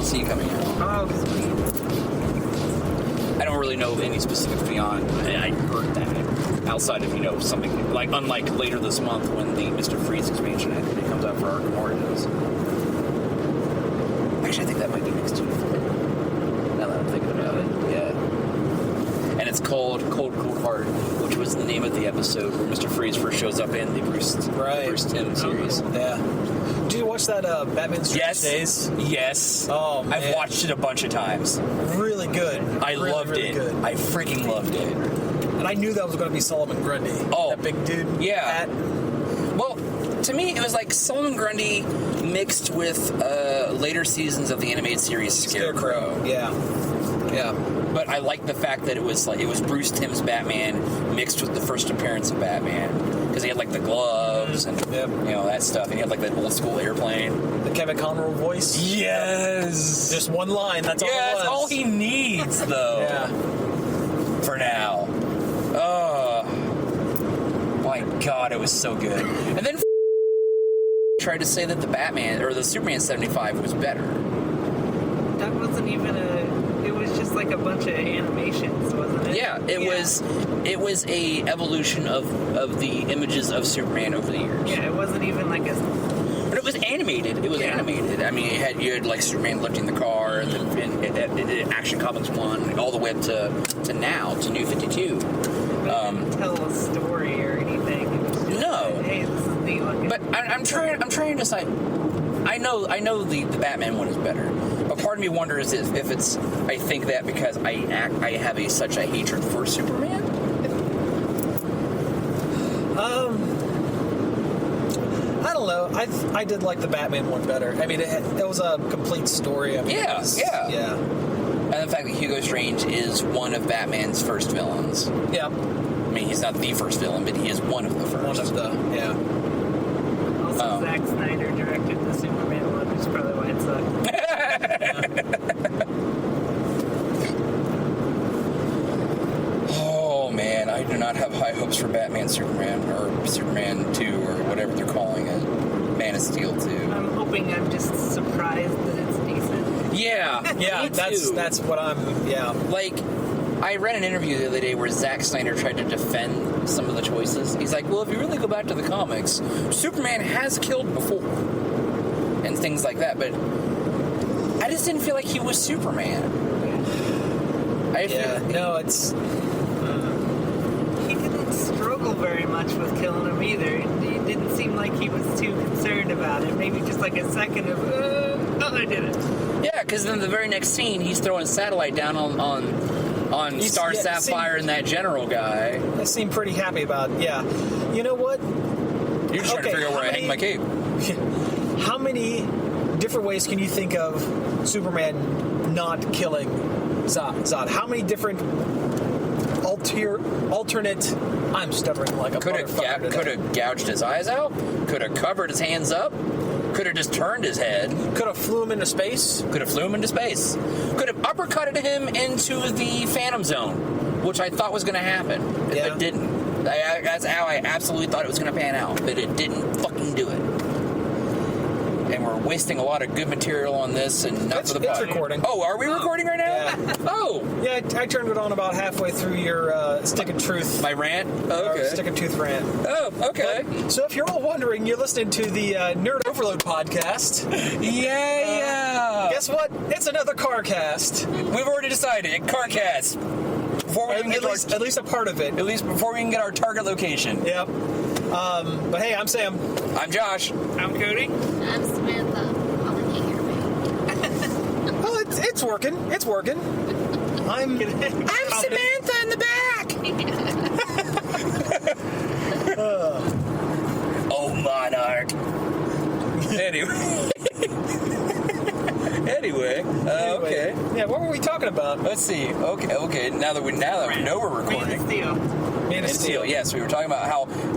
see coming out. Oh, sweet. I don't really know any specifics beyond. I heard that. Outside of, something like, unlike later this month when the Mr. Freeze expansion comes out for Arkham Origins. Actually, I think that might be next year. Now that I'm thinking about it, yeah. And it's called Cold Heart, which was the name of the episode where Mr. Freeze first shows up in the Bruce Timm series. Oh, yeah. Did you watch that Batman Strange Days? Yes. Oh, man. I've watched it a bunch of times. Really good. I loved it. Good. I freaking loved it. And I knew that was going to be Solomon Grundy. Oh. That big dude. Yeah. Well, to me, it was like Solomon Grundy mixed with later seasons of the animated series Scarecrow. Yeah. But I like the fact that it was Bruce Timm's Batman mixed with the first appearance of Batman, because he had like the gloves and that stuff, and he had like that old school airplane. The Kevin Conroy voice. Yes. Just one line. That's all. Yeah, it was. that's all he needs, though. Yeah. For now. Oh my God, it was so good. And then tried to say that the Batman or the Superman 75 was better. That wasn't even it was just like a bunch of animations, wasn't it? Yeah, it was a evolution of the images of Superman over the years. Yeah, it wasn't even like a... But it was animated. It was animated. I mean, you had like Superman lifting the car, and Action Comics 1, all the way up to now, to New 52. But it didn't tell a story or anything. It was just No. like, hey, this is neat looking. But I'm trying to decide. I know the Batman one is better, but part of me wonders if it's. I think that because I have such a hatred for Superman. I don't know. I did like the Batman one better. I mean, it was a complete story. I mean, Yeah. And the fact that Hugo Strange is one of Batman's first villains. Yeah. I mean, he's not the first villain, but he is one of the first. One of the, yeah. Also, Zack Snyder directed the Superman one, which is probably why it sucked. Oh, man, I do not have high hopes for Batman Superman, or Superman 2, or whatever they're calling it. Man of Steel 2. I'm hoping I'm just surprised that it's decent. Yeah, Yeah, that's what I'm, yeah. Like, I read an interview the other day where Zack Snyder tried to defend some of the choices. He's like, well, if you really go back to the comics, Superman has killed before. And things like that, but I just didn't feel like he was Superman. It's... He didn't struggle very much with killing him either. It didn't seem like he was too concerned about it. Maybe just like a second of, I did it. Yeah, because then the very next scene, he's throwing satellite down on Star Sapphire and that general guy. I seem pretty happy about it. Yeah. You know what? You're just trying to figure out where I hang my cape. How many different ways can you think of Superman not killing Zod? How many different alternate... I'm stuttering like a motherfucker. Could have gouged his eyes out. Could have covered his hands up. Could have just turned his head. Could have flew him into space. Could have uppercutted him into the Phantom Zone, which I thought was going to happen. Yeah. It didn't. That's how I absolutely thought it was going to pan out, but it didn't fucking do it. And we're wasting a lot of good material on this, and not for the It's podcast. recording. Oh, are we recording right now? Yeah. Oh. Yeah, I turned it on about halfway through your Stick and Truth. My rant? Oh, okay. Stick and Tooth rant. Oh, okay. So if you're all wondering, you're listening to the Nerd Overload podcast. Yeah. Guess what? It's another car cast. We've already decided. Carcast. Before we At least a part of it. At least before we can get our target location. Yep. But hey, I'm Sam. I'm Josh. I'm Cody. I'm Samantha. Oh, they can't hear me. Well, it's working. It's working. I'm Samantha in the back. Oh, Monarch. Anyway. Okay. Yeah, what were we talking about? Let's see. Okay. Now that we know we're recording. Man of Steel. Yes, we were talking about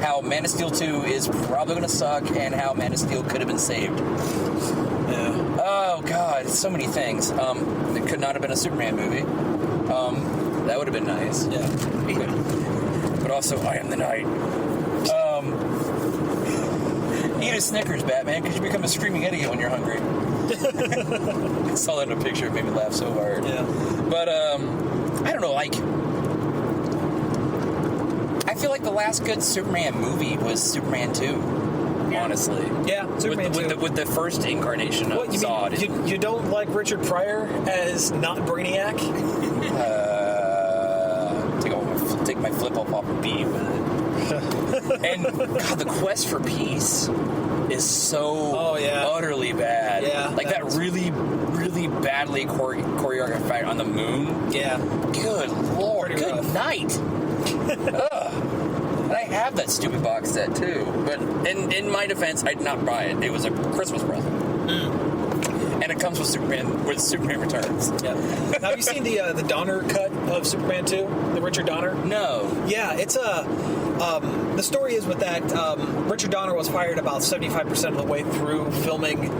how Man of Steel 2 is probably going to suck, and how Man of Steel could have been saved. Yeah. Oh God, so many things. It could not have been a Superman movie. That would have been nice. Yeah. But also, I am the Night. Eat a Snickers, Batman, because you become a screaming idiot when you're hungry. I saw that in a picture. It made me laugh so hard. Yeah. But, I don't know, like... I feel like the last good Superman movie was Superman 2, honestly. Yeah, Superman 2. With the first incarnation of Zod. You don't like Richard Pryor as not Brainiac? Take my flip-up off and beat with it. And, God, the quest for peace is so utterly bad. Yeah. Like that really, really badly choreographed fight on the moon. Yeah. Good Lord. Pretty Good rough. night. Ugh. And I have that stupid box set too. But in my defense, I did not buy it. It was a Christmas present. And it comes with Superman Returns. Yeah. Have you seen the Donner cut of Superman 2? The Richard Donner? No. Yeah, it's the story is with that Richard Donner was fired about 75% of the way through filming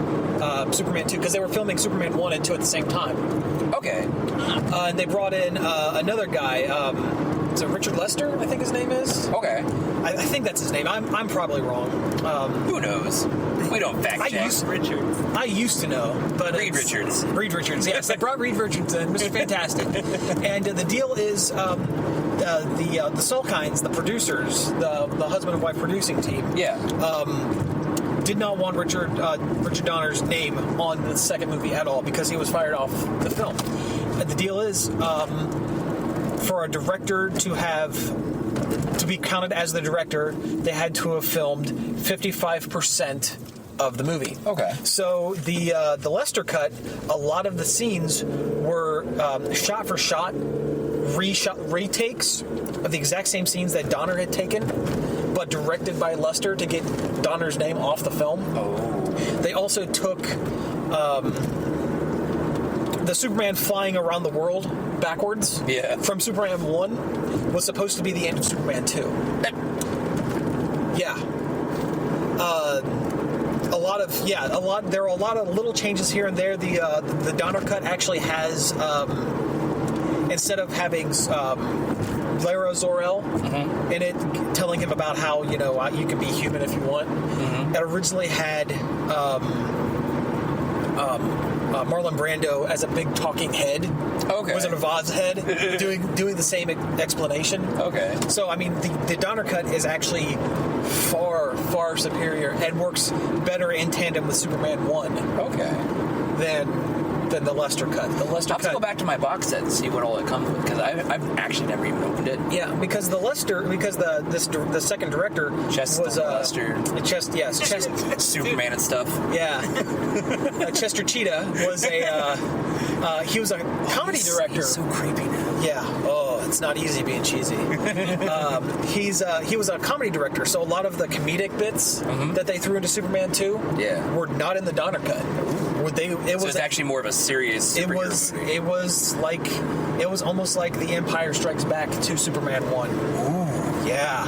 Superman 2 because they were filming Superman 1 and 2 at the same time. Okay. And they brought in another guy. Is it Richard Lester? I think his name is. Okay. I think that's his name. I'm probably wrong. Who knows? We don't fact check. I used to know, but Reed Richards. Reed Richards, yes. They brought Reed Richards in, Mr. Fantastic. And the deal is the Salkinds, the producers, the husband and wife producing team, did not want Richard Donner's name on the second movie at all because he was fired off the film. And the deal is for a director to be counted as the director, they had to have filmed 55% of the movie. Okay. So the Lester cut, a lot of the scenes were shot for shot, retakes of the exact same scenes that Donner had taken, but directed by Lester to get Donner's name off the film. Oh. They also took the Superman flying around the world backwards from Superman 1 was supposed to be the end of Superman 2. Yeah. There are a lot of little changes here and there. The Donner cut actually has instead of having Lara Zor-El in it, telling him about how you can be human if you want. It originally had Marlon Brando as a big talking head. Okay. Was it a Vaz head doing the same explanation? Okay. So I mean, the Donner cut is actually far superior and works better in tandem with Superman 1. Okay. Than the Lester cut. The Lester cut. I'll have to go back to my box set and see what all it comes with because I've actually never even opened it. Yeah, because the second director was Lester. Superman and stuff. Yeah. Chester Cheetah was he was a comedy director. He's so creepy now. Yeah. Oh, it's not easy being cheesy. He was a comedy director, so a lot of the comedic bits that they threw into Superman 2 were not in the Donner cut. So it's actually more of a serious superhero movie. It was almost like The Empire Strikes Back to Superman 1. Ooh. Yeah.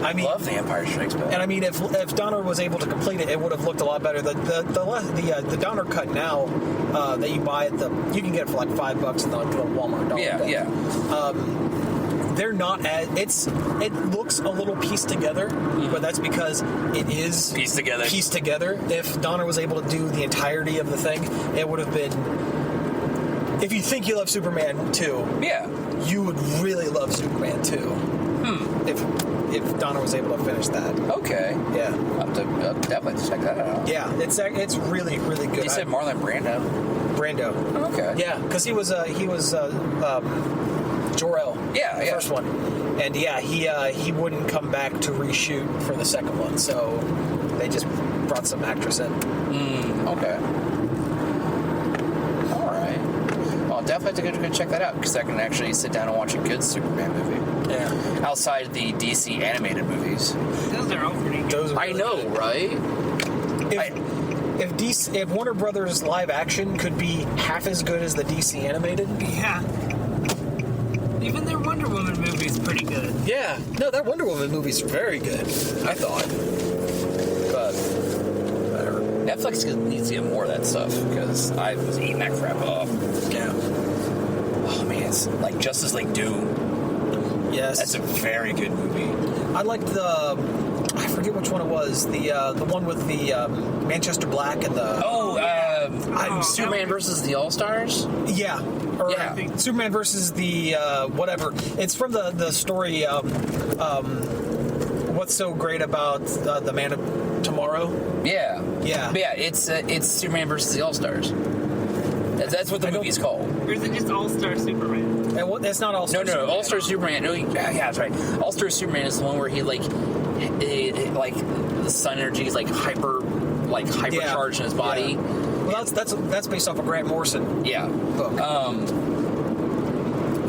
I love The Empire Strikes Back. And I mean, if Donner was able to complete it, it would have looked a lot better. The Donner cut now that you buy you can get it for like $5 at the Walmart. They're not as it looks a little pieced together, but that's because it is pieced together. If Donner was able to do the entirety of the thing, it would have been. If you think you love Superman 2, you would really love Superman 2. If Donner was able to finish that. Okay. Yeah. I'll definitely check that out. Yeah, it's really, really good. You said Marlon Brando. Oh, okay. Yeah, because he was Jor-El. The first one. And he wouldn't come back to reshoot for the second one, so they just brought some actress in. Okay. All right. Well, I'll definitely have to go check that out because I can actually sit down and watch a good Superman movie. Yeah. Outside the DC animated movies. Those are all pretty good. I know, right? If Warner Brothers live action could be half as good as the DC animated, even their Wonder Woman movie is pretty good. Yeah, no, that Wonder Woman movie's very good. I thought, but whatever. Netflix needs to get more of that stuff because I was eating that crap up. Yeah. Oh man, it's like Justice League Doom. Yes, that's a very good movie. I liked I forget which one it was. The one with the Manchester Black and the Superman versus the All-Stars? Yeah. Or Yeah. Superman versus the whatever. It's from the story. What's so great about the Man of Tomorrow? Yeah. Yeah. But yeah, it's Superman versus the All-Stars. That's what the movie's called. Or is it just All-Star Superman? It's not All-Star No, Superman. All-Star Superman. No, yeah, that's right. All-Star Superman is the one where he like the sun energy is hypercharged in his body. Yeah. Well, that's based off of Grant Morrison. Yeah. Book.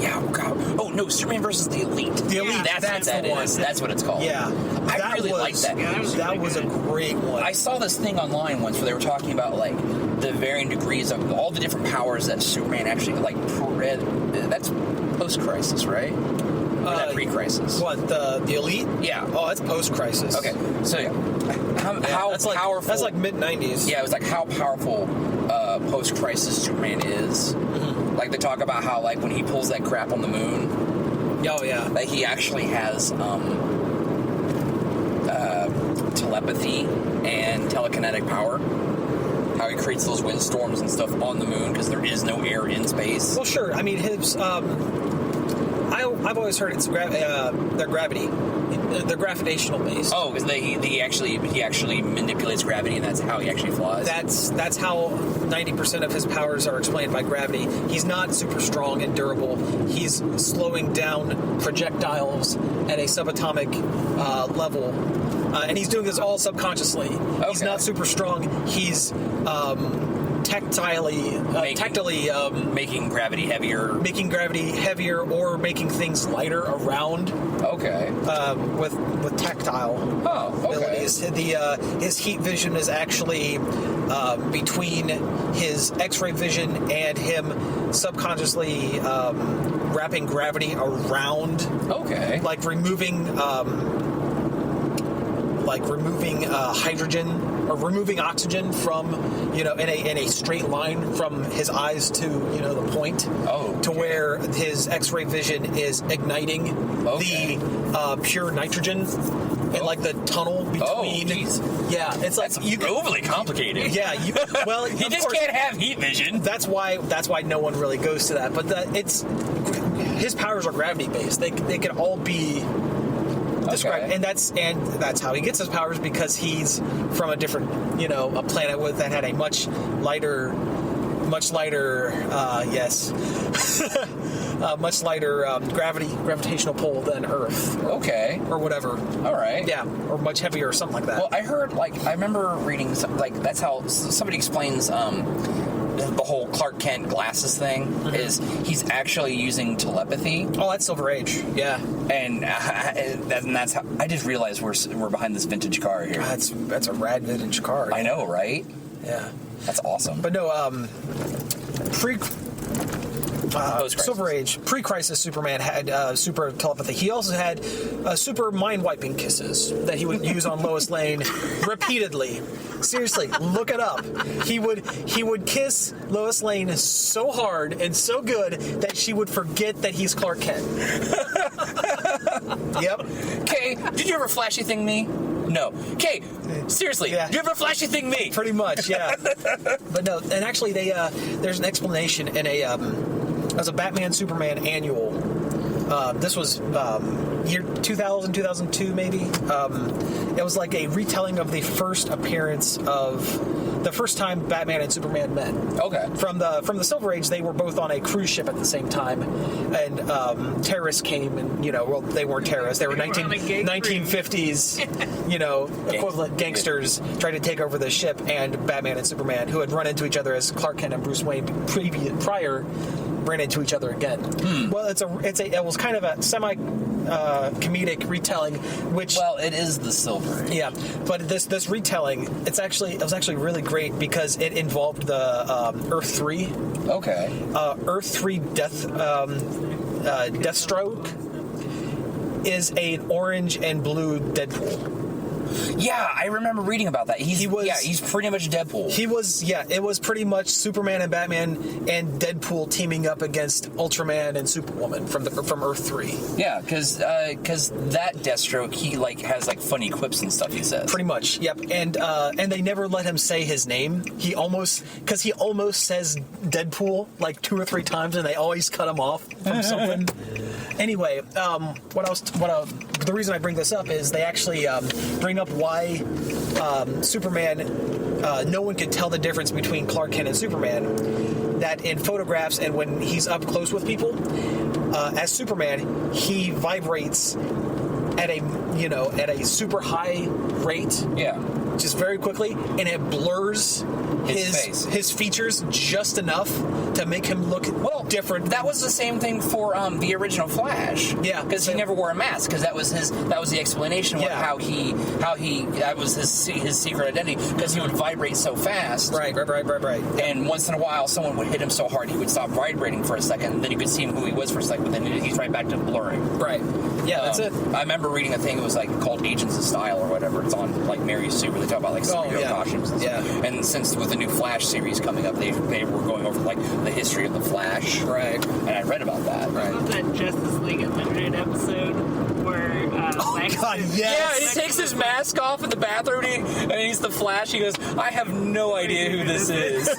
Yeah. God. Oh no, Superman versus the Elite. The Elite. That's what that the one. is. That's what it's called. Yeah. I really like that. Yeah, that was a great one. I saw this thing online once where they were talking about like the varying degrees of all the different powers that Superman actually that's post-crisis, right? Or that pre-crisis? What, the Elite? Yeah. Oh, that's post-crisis. Okay, so yeah, how that's powerful? That's like mid-90s. Yeah, it was like how powerful post-crisis Superman is. Mm-hmm. Like they talk about how like when he pulls that crap on the moon. Oh yeah. That he actually has telepathy and telekinetic power. How he creates those windstorms and stuff on the moon because there is no air in space. Well, sure. I mean, his. I've always heard it's their gravity. They're gravitational based. Oh, because he actually manipulates gravity, and that's how he actually flies. That's how 90% of his powers are explained by gravity. He's not super strong and durable. He's slowing down projectiles at a subatomic level, and he's doing this all subconsciously. Okay. He's not super strong. He's tactily making gravity heavier, or making things lighter around. Okay. With tactile abilities. His heat vision is actually between his X-ray vision and him subconsciously wrapping gravity around. Okay. Like removing hydrogen or removing oxygen from in a straight line from his eyes to the point to where his X-ray vision is igniting the pure nitrogen in like the tunnel between. Yeah, it's like that's overly complicated. Yeah, you just can't have heat vision. That's why no one really goes to that. But his powers are gravity based. They can all be described, and that's how he gets his powers, because he's from a different a planet that had a much lighter gravitational pull than Earth. Or whatever. All right. Yeah, or much heavier or something like that. Well, I heard I remember reading that's how somebody explains the whole Clark Kent glasses thing is he's actually using telepathy. Oh, that's Silver Age. Yeah. And that's how I just realized we're behind this vintage car here. That's a rad vintage car. I know, right? Yeah. That's awesome. But no, Silver Age, pre-crisis Superman had super telepathy. He also had super mind-wiping kisses that he would use on Lois Lane repeatedly. Seriously, look it up. He would kiss Lois Lane so hard and so good that she would forget that he's Clark Kent. Yep. Okay, did you ever flashy thing me? No. Okay, seriously, did you ever flashy thing me? Pretty much, yeah. But no, and actually there's an explanation in as a Batman Superman annual. This was year 2000, 2002 maybe. It was like a retelling of the first appearance of the first time Batman and Superman met. Okay. From the Silver Age, they were both on a cruise ship at the same time, and terrorists came, and they weren't terrorists. They were 1950s, equivalent gangsters tried to take over the ship, and Batman and Superman, who had run into each other as Clark Kent and Bruce Wayne prior, ran into each other again. Well, it was kind of a semi comedic retelling, which it is the Silver Age. Yeah, but this retelling, it was actually really great because it involved the Earth 3. Okay. Earth 3 Deathstroke is an orange and blue Deadpool. Yeah, I remember reading about that. He's pretty much Deadpool. It was pretty much Superman and Batman and Deadpool teaming up against Ultraman and Superwoman from Earth 3. Yeah, because that Deathstroke, he has funny quips and stuff he says. Pretty much, yep. And they never let him say his name. He almost says Deadpool 2 or 3 times, and they always cut him off from something. Anyway, the reason I bring this up is they actually bring up why Superman, no one could tell the difference between Clark Kent and Superman. That in photographs and when he's up close with people, as Superman, he vibrates at a super high rate. Yeah. Just very quickly, and it blurs his features just enough to make him look different. That was the same thing for the original Flash. Yeah, because he never wore a mask because that was the explanation of how he that was his secret identity because he would vibrate so fast. Right. And once in a while, someone would hit him so hard he would stop vibrating for a second, and then you could see him who he was for a second, but then he's right back to blurring. Right. Yeah, that's it. I remember reading a thing. It was called Agents of Style or whatever. It's on Mary Sue where they talk about superhero costumes. And since with the new Flash series coming up, they were going over the history of the Flash. Right. And I read about that. Right. Was that Justice League Unlimited episode where and he takes his mask off in the bathroom and he's the Flash. He goes, I have no idea who this is.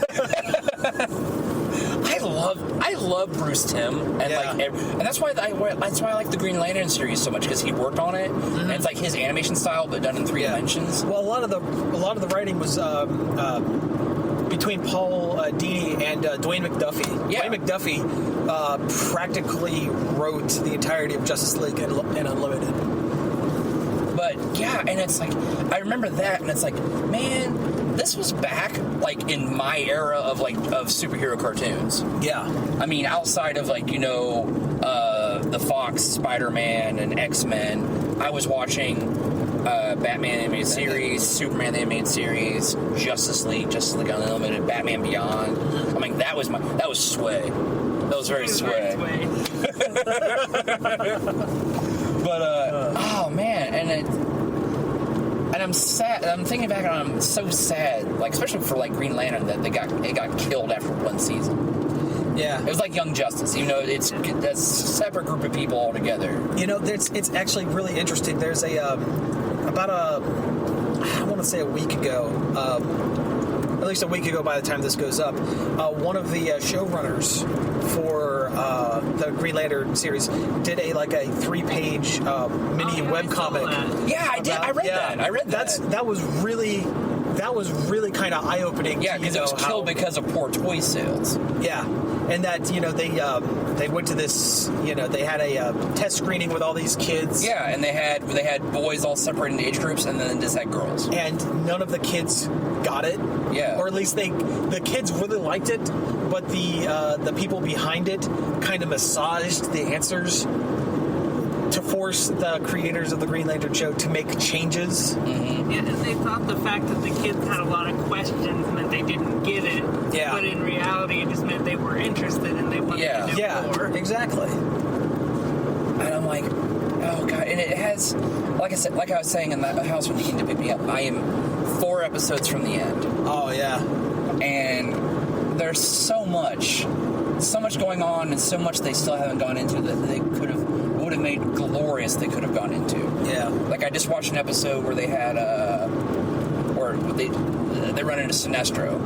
I love Bruce Timm, and and that's why I like the Green Lantern series so much because he worked on it, and it's his animation style but done in 3 dimensions. Well, a lot of the writing was between Paul Dini and Dwayne McDuffie. Yeah. Dwayne McDuffie practically wrote the entirety of Justice League and Unlimited. But and it's I remember that, and it's man. This was back, in my era of superhero cartoons. Yeah. I mean, outside of, the Fox, Spider-Man, and X-Men, I was watching Batman animated series, Superman animated series, Justice League Unlimited, Batman Beyond. I mean, that was sway. That was very sway. But, oh, man, and I'm sad. I'm thinking back, and I'm so sad. Especially for Green Lantern, that it got killed after 1 season. Yeah, it was like Young Justice. Even though that's a separate group of people altogether. It's actually really interesting. There's I want to say a week ago. At least a week ago by the time this goes up, one of the showrunners for the Green Lantern series did a 3-page mini webcomic. Yeah, I did. I read that. That was really kind of eye-opening. Yeah, because it was killed because of poor toy sales. Yeah, and that they went to this they had a test screening with all these kids. Yeah, and they had boys all separated into age groups, and then just had girls. And none of the kids got it. Yeah, or at least the kids really liked it, but the people behind it kind of massaged the answers to force the creators of the Green Lantern show to make changes. Mm-hmm. Yeah, and they thought the fact that the kids had a lot of questions meant they didn't get it. Yeah. But in reality, it just meant they were interested and they wanted to know more. Exactly. And I'm like, oh god! And it has, like I was saying in the house when you came to pick me up, I am 4 episodes from the end. Oh yeah. And there's so much going on, and so much they still haven't gone into that they would have made glorious. They could have gone into. Yeah. I just watched an episode where they had they run into Sinestro,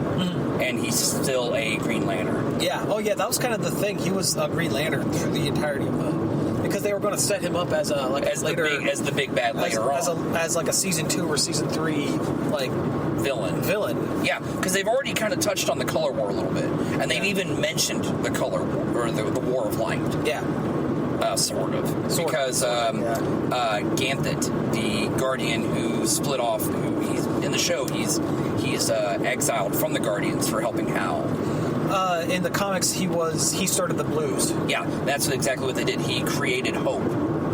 and he's still a Green Lantern. Yeah. Oh yeah, that was kind of the thing. He was a Green Lantern through the entirety of the. Because they were going to set him up as the big bad later on, as a season 2 or season 3 villain. Yeah, because they've already kind of touched on the color war a little bit, and they've even mentioned the color war or the War of Light. Yeah, sort of. Because Ganthet, the Guardian who split off, who he's in the show, he's exiled from the Guardians for helping Hal. In the comics, he started the Blues. Yeah, that's exactly what they did. He created hope.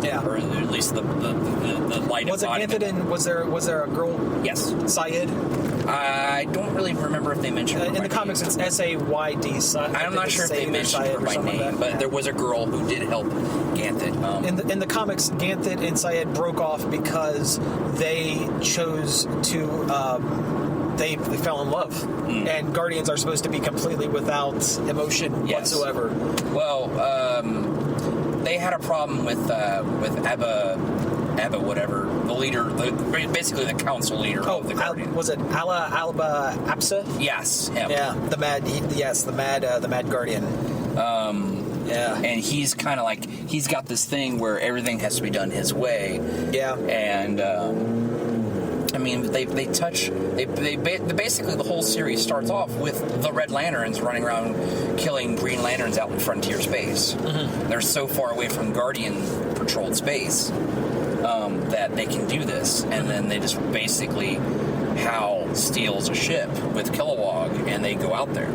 Yeah, or at least the light. Was it Ganthet? And was there a girl? Yes, Syed. I don't really remember if they mentioned her in by the comics, name. it's S-A-Y-D. I'm not sure if they mentioned her by name, but there was a girl who did help Ganthet. In the comics, Ganthet and Syed broke off because they chose to... They fell in love, and Guardians are supposed to be completely without emotion whatsoever. Well, they had a problem with Abba, whatever, the leader, basically the council leader of the Guardians. Was it Alba Apsa? Yes, him. Yeah, the Mad Guardian. Yeah, and he's kind of like, he's got this thing where everything has to be done his way. Yeah, and I mean, they basically, the whole series starts off with the Red Lanterns running around killing Green Lanterns out in frontier space. Mm-hmm. They're so far away from Guardian patrolled space that they can do this, and then they just basically Hal steals a ship with Kilowog, and they go out there.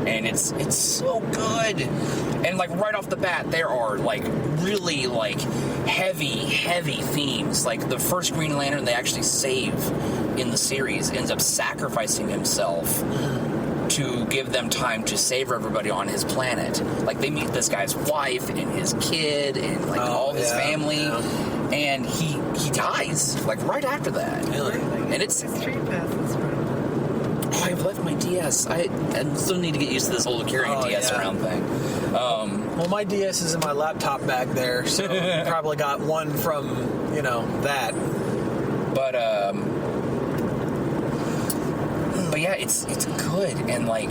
And it's so good. And like right off the bat, there are like really like heavy themes. Like the first Green Lantern they actually save in the series ends up sacrificing himself to give them time to save everybody on his planet. Like they meet this guy's wife and his kid and like all his family, and he dies like right after that. Really? And it's Street passes. I've left my DS. I still need to get used to this whole carrying DS around thing. Well, my DS is in my laptop bag there, so probably got one from, that. But yeah, it's good, and like,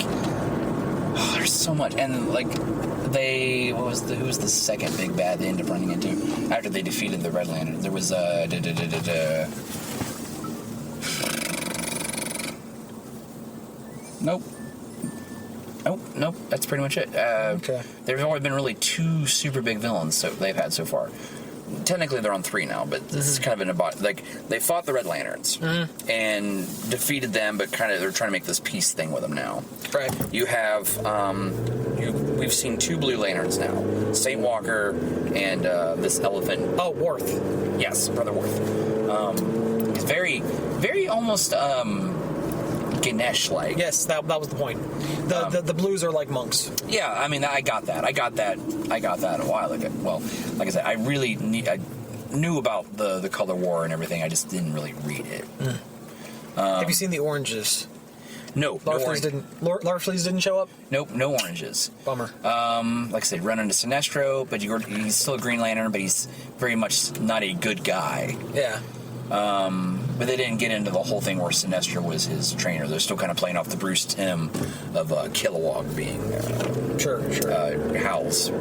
there's so much, and like, who was the second big bad they ended up running into after they defeated the Red Lantern? There was Nope. That's pretty much it. Okay. There's only been really 2 super big villains they've had so far. Technically, they're on 3 now, but this is kind of they fought the Red Lanterns and defeated them, but kind of they're trying to make this peace thing with them now. Right. You have we've seen 2 Blue Lanterns now, Saint Walker and this elephant. Oh, Worth. Yes, Brother Worth. He's very, very almost. Ganesh-like. Yes, that was the point. The blues are like monks. Yeah, I mean, I got that a while ago. Well, like I said, I knew about the color war and everything. I just didn't really read it. Have you seen the oranges? No, Larfleeze didn't show up? Nope, no oranges. Bummer. Like I said, run into Sinestro, but he's still a Green Lantern, but he's very much not a good guy. Yeah. But they didn't get into the whole thing where Sinestro was his trainer. They're still kind of playing off the Bruce Timm of Kilowog being Hal's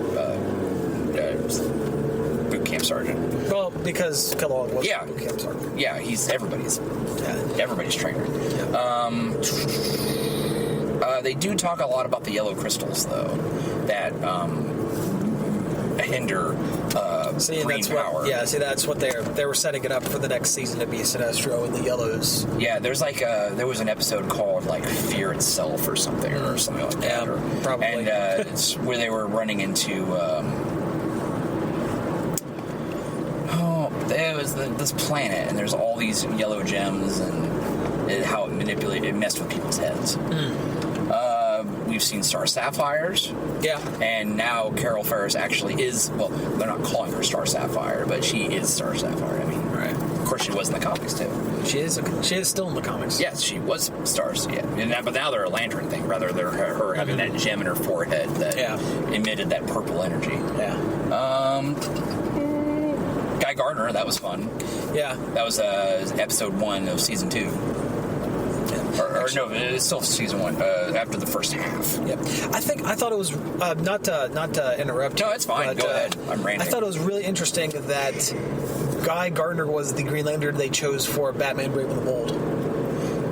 boot camp sergeant. Well, because Kilowog was boot camp sergeant. Yeah, he's everybody's trainer. Yeah. They do talk a lot about the yellow crystals, though, that hinder green power. That's what they were setting it up for the next season to be Sinestro and the Yellows. Yeah, there's like there was an episode called like Fear Itself or something like that. Yeah, probably. And it's where they were running into it was this planet, and there's all these yellow gems, and how it messed with people's heads. We've seen Star Sapphires. Yeah. And now Carol Ferris actually is, well, they're not calling her Star Sapphire, but she is Star Sapphire. I mean, right. Of course she was in the comics, too. She is still in the comics. Yes, she was Stars, yeah. But now they're a lantern thing, rather than her having that gem in her forehead that emitted that purple energy. Yeah. Guy Gardner, that was fun. Yeah. That was episode 1 of season 2. Or no, it's still season 1 after the first half. Yep. I thought it was not to interrupt. No, it's fine. Go ahead. I'm ranting. I thought it was really interesting that Guy Gardner was the Green Lantern they chose for Batman: Brave and the Bold.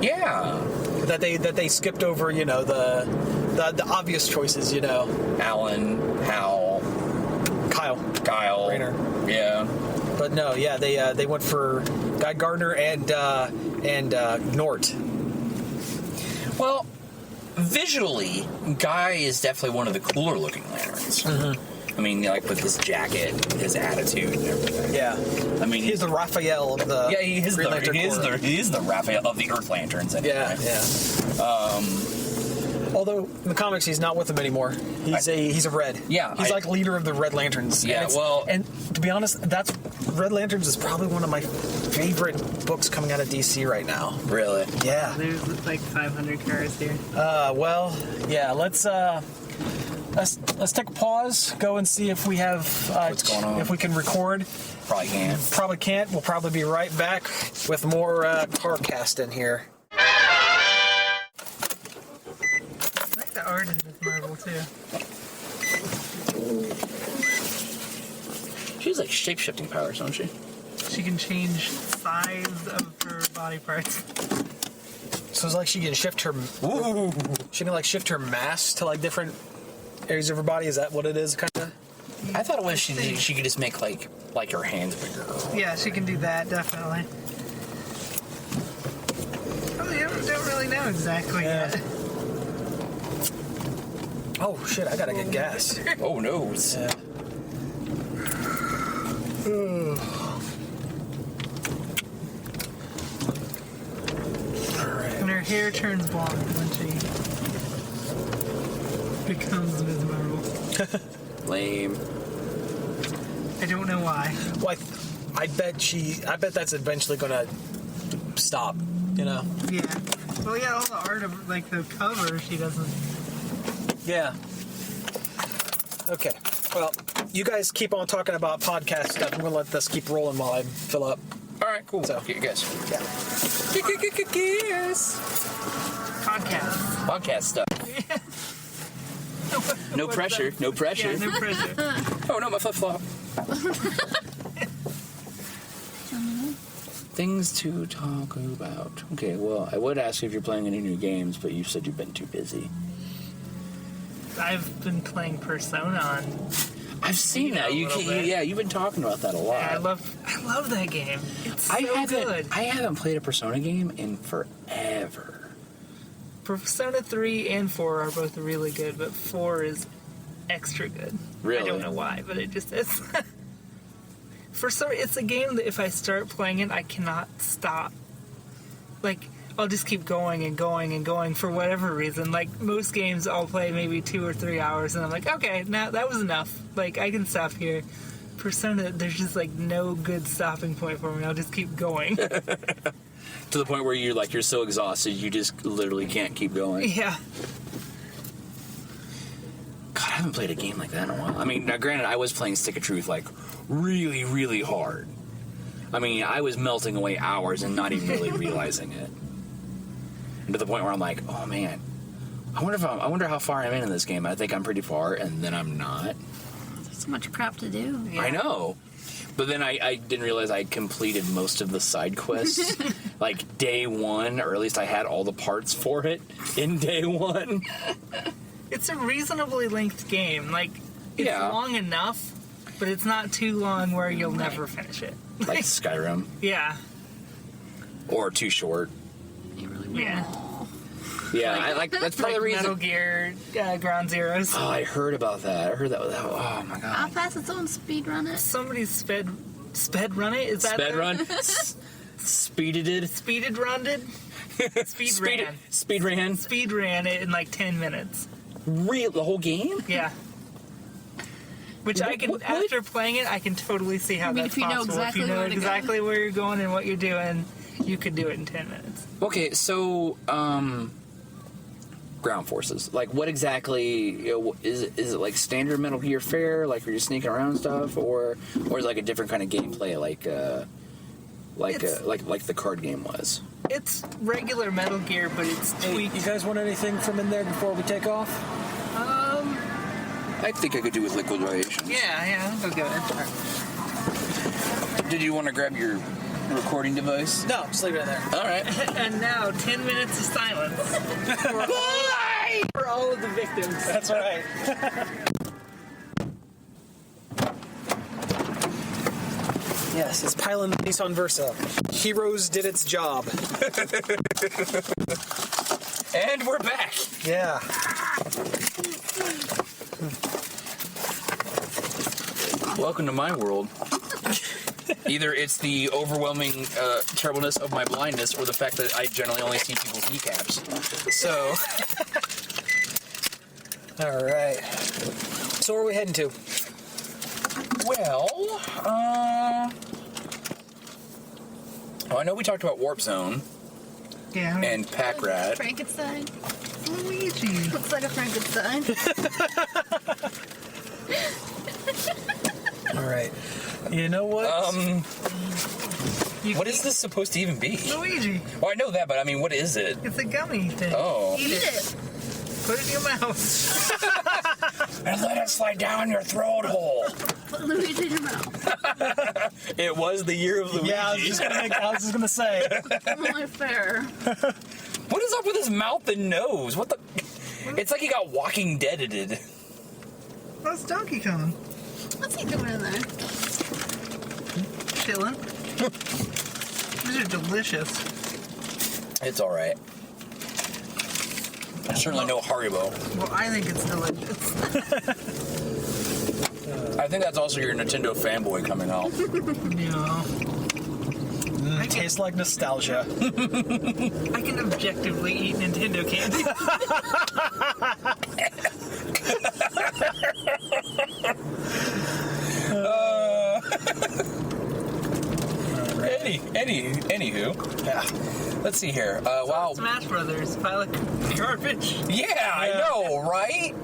Yeah. That they skipped over, the obvious choices, Alan, Hal, Kyle, Rayner. Yeah. But no, they went for Guy Gardner and Nort. Well, visually, Guy is definitely one of the cooler looking lanterns. I mean, like with his jacket, his attitude, and everything. Yeah. I mean, He's the Raphael of the he is the Raphael of the Earth Lanterns. Anyway. Yeah. Although in the comics he's not with them anymore. He's a Red. Yeah. He's like leader of the Red Lanterns. Yeah. And to be honest, that's Red Lanterns is probably one of my favorite books coming out of DC right now. Really? Yeah. There's like 500 cars here. Well, yeah. Let's take a pause. Go and see if we have What's going on? If we can record. Probably can't. Probably can't. We'll probably be right back with more car casting here. I like the art in this Marvel too. She has like shape-shifting powers, don't she? She can change size of her body parts. So it's like she can shift her. Ooh. She can like shift her mass to like different areas of her body. Is that what it is, kind of? I thought it was she could just make like her hands bigger. Yeah, she can do that, definitely. Probably don't really know exactly yet. Oh shit! I gotta get gas. Oh no. Yeah. And her hair turns blonde when she becomes Ms. Marvel. Lame. I don't know why. Well, I bet that's eventually gonna stop. You know? Yeah. Well, yeah, all the art of like the cover, she doesn't. Yeah. Okay. Well, you guys keep on talking about podcast stuff. I'm gonna let this keep rolling while I fill up. All right, cool. So- Okay, guys. Yeah. Yes. Podcast stuff. No What's pressure. that? No pressure. Yeah, no pressure. Oh no, my flip flop. Things to talk about. Okay, well, I would ask if you're playing any new games, but you said you've been too busy. I've been playing Persona on. I've seen that. a little bit. Yeah, you've been talking about that a lot. Yeah, I love that game. It's so good. I haven't played a Persona game in forever. Persona 3 and 4 are both really good, but 4 is extra good. Really? I don't know why, but it just is. It's a game that if I start playing it, I cannot stop. Like, I'll just keep going and going and going for whatever reason. Like, most games I'll play maybe 2 or 3 hours, and I'm like, okay, now that was enough. Like, I can stop here. Persona, there's just, like, no good stopping point for me. I'll just keep going. To the point where you're so exhausted, you just literally can't keep going. Yeah. God, I haven't played a game like that in a while. I mean, now granted, I was playing Stick of Truth, like, really, really hard. I mean, I was melting away hours and not even really realizing it. And to the point where I'm like, oh man, I wonder how far I'm in this game. I think I'm pretty far, and then I'm not. There's so much crap to do. Yeah. I know. But then I didn't realize I completed most of the side quests, like day one, or at least I had all the parts for it in day one. It's a reasonably length game. Like, it's long enough, but it's not too long where you'll never finish it. Like Skyrim. Yeah. Or too short. You really Yeah. Yeah, that's part of the reason. Metal Gear Ground Zeroes. Oh, I heard about that. I heard that. Oh my How god. fast its own speed run it? Somebody sped run it? Is that Sped the- run? Speeded it? Speeded run it? Speed ran? Speed ran it in like 10 minutes. The whole game? Yeah. Which I can, What? after playing it, I can totally see how I mean, that's if you know possible. exactly if you know where to go. exactly where you're going and what you're doing, you could do it in 10 minutes. Okay, so, ground forces. Like, what exactly, is it like standard Metal Gear fare? Like, are you sneaking around stuff? Or is it like a different kind of gameplay, like the card game was? It's regular Metal Gear, but it's Hey, tweaked. you guys want anything from in there before we take off? I think I could do with liquid radiation. Yeah, I'll go ahead. Did you want to grab your recording device? No, just leave it in there. All right. And now, 10 minutes of silence for all of the victims. That's right. Yes, it's piling the Nissan Versa. Heroes did its job. And we're back. Yeah. Welcome to my world. Either it's the overwhelming terribleness of my blindness or the fact that I generally only see people's kneecaps. So... All right. So where are we heading to? Well, I know we talked about Warp Zone Yeah. and Pack Rat. Frankenstein. Luigi. Looks like a Frankenstein. All right. You know what? What is this supposed to even be? Luigi. Well, I know that, but I mean, what is it? It's a gummy thing. Oh. Eat it. Put it in your mouth. And let it slide down your throat hole. Put Luigi in your mouth. It was the year of Luigi. Yeah, I was just gonna say. Only fair. What is up with his mouth and nose? What the? It's like he got Walking Deaded. That's Donkey Kong. What's he doing in there? Chilling. These are delicious. It's all right. Certainly no Haribo. Well, I think it's delicious. I think that's also your Nintendo fanboy coming out. Yeah. It tastes like nostalgia. I can objectively eat Nintendo candy. Anywho. Yeah. Let's see here. Wow. Smash Brothers, pile of garbage. Yeah, I know, right?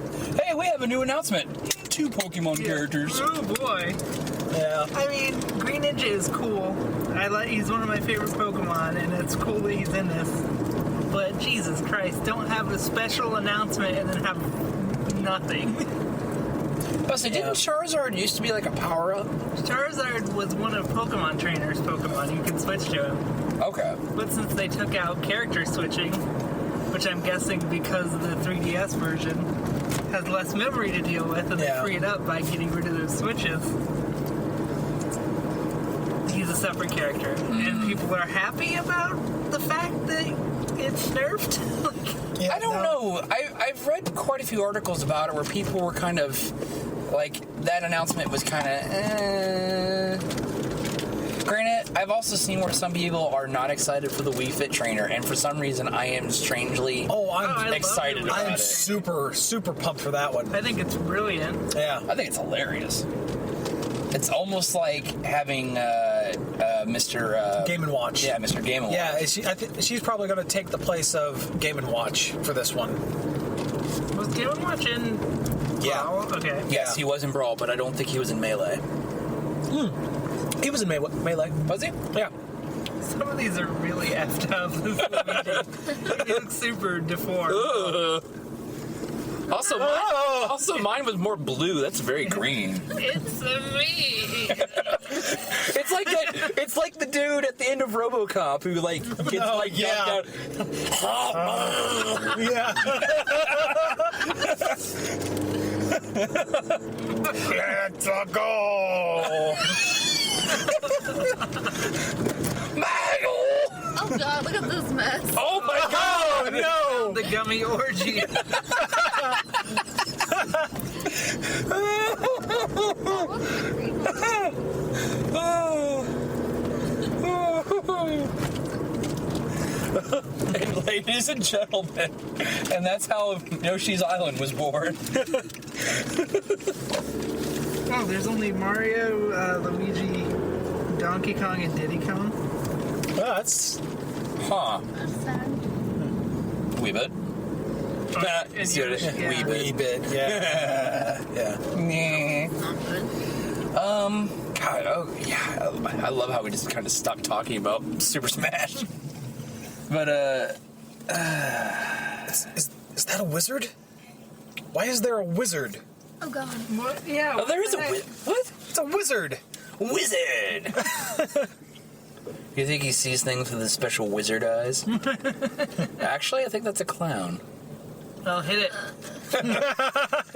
Hey, we have a new announcement. 2 Pokemon characters. Oh boy. Yeah. I mean, Green Ninja is cool. He's one of my favorite Pokemon, and it's cool that he's in this. But Jesus Christ, don't have a special announcement and then have nothing. But so didn't Charizard used to be like a power-up? Charizard was one of Pokemon Trainer's Pokemon. You can switch to him. Okay. But since they took out character switching, which I'm guessing because the 3DS version has less memory to deal with, and they free it up by getting rid of those switches, he's a separate character. And people are happy about the fact that it's nerfed. Yeah, I don't know. I've read quite a few articles about it where people were kind of like, that announcement was kind of Granted, I've also seen where some people are not excited for the Wii Fit trainer, and for some reason I am strangely I'm excited about I'm it. super pumped for that one. I think it's brilliant. Yeah. I think it's hilarious. It's almost like having Mr. Game & Watch. Yeah, Mr. Game & Watch. Yeah, I think she's probably going to take the place of Game & Watch for this one. Was Game & Watch in Brawl? Okay. Yes, he was in Brawl, but I don't think he was in Melee. He was in Melee. Was he? Yeah. Some of these are really effed up. He looks super deformed. Also, mine was more blue. That's very green. It's me. It's like the dude at the end of RoboCop who like gets yeah. Yeah. Let's go. Michael! Oh god, look at this mess. Oh my God! No! The gummy orgy. And ladies and gentlemen, and that's how Yoshi's Island was born. Oh, there's only Mario, Luigi, Donkey Kong, and Diddy Kong. Oh, that's... Huh. That's sad. Wee bit. And Yoshi, yeah. Wee bit. Yeah. Yeah. Not good. God, oh yeah, I love how we just kind of stopped talking about Super Smash. But Is that a wizard? Why is there a wizard? Oh god. What? Yeah. oh, there is a what? It's a wizard. Wizard. You think he sees things with his special wizard eyes? Actually, I think that's a clown. I'll hit it.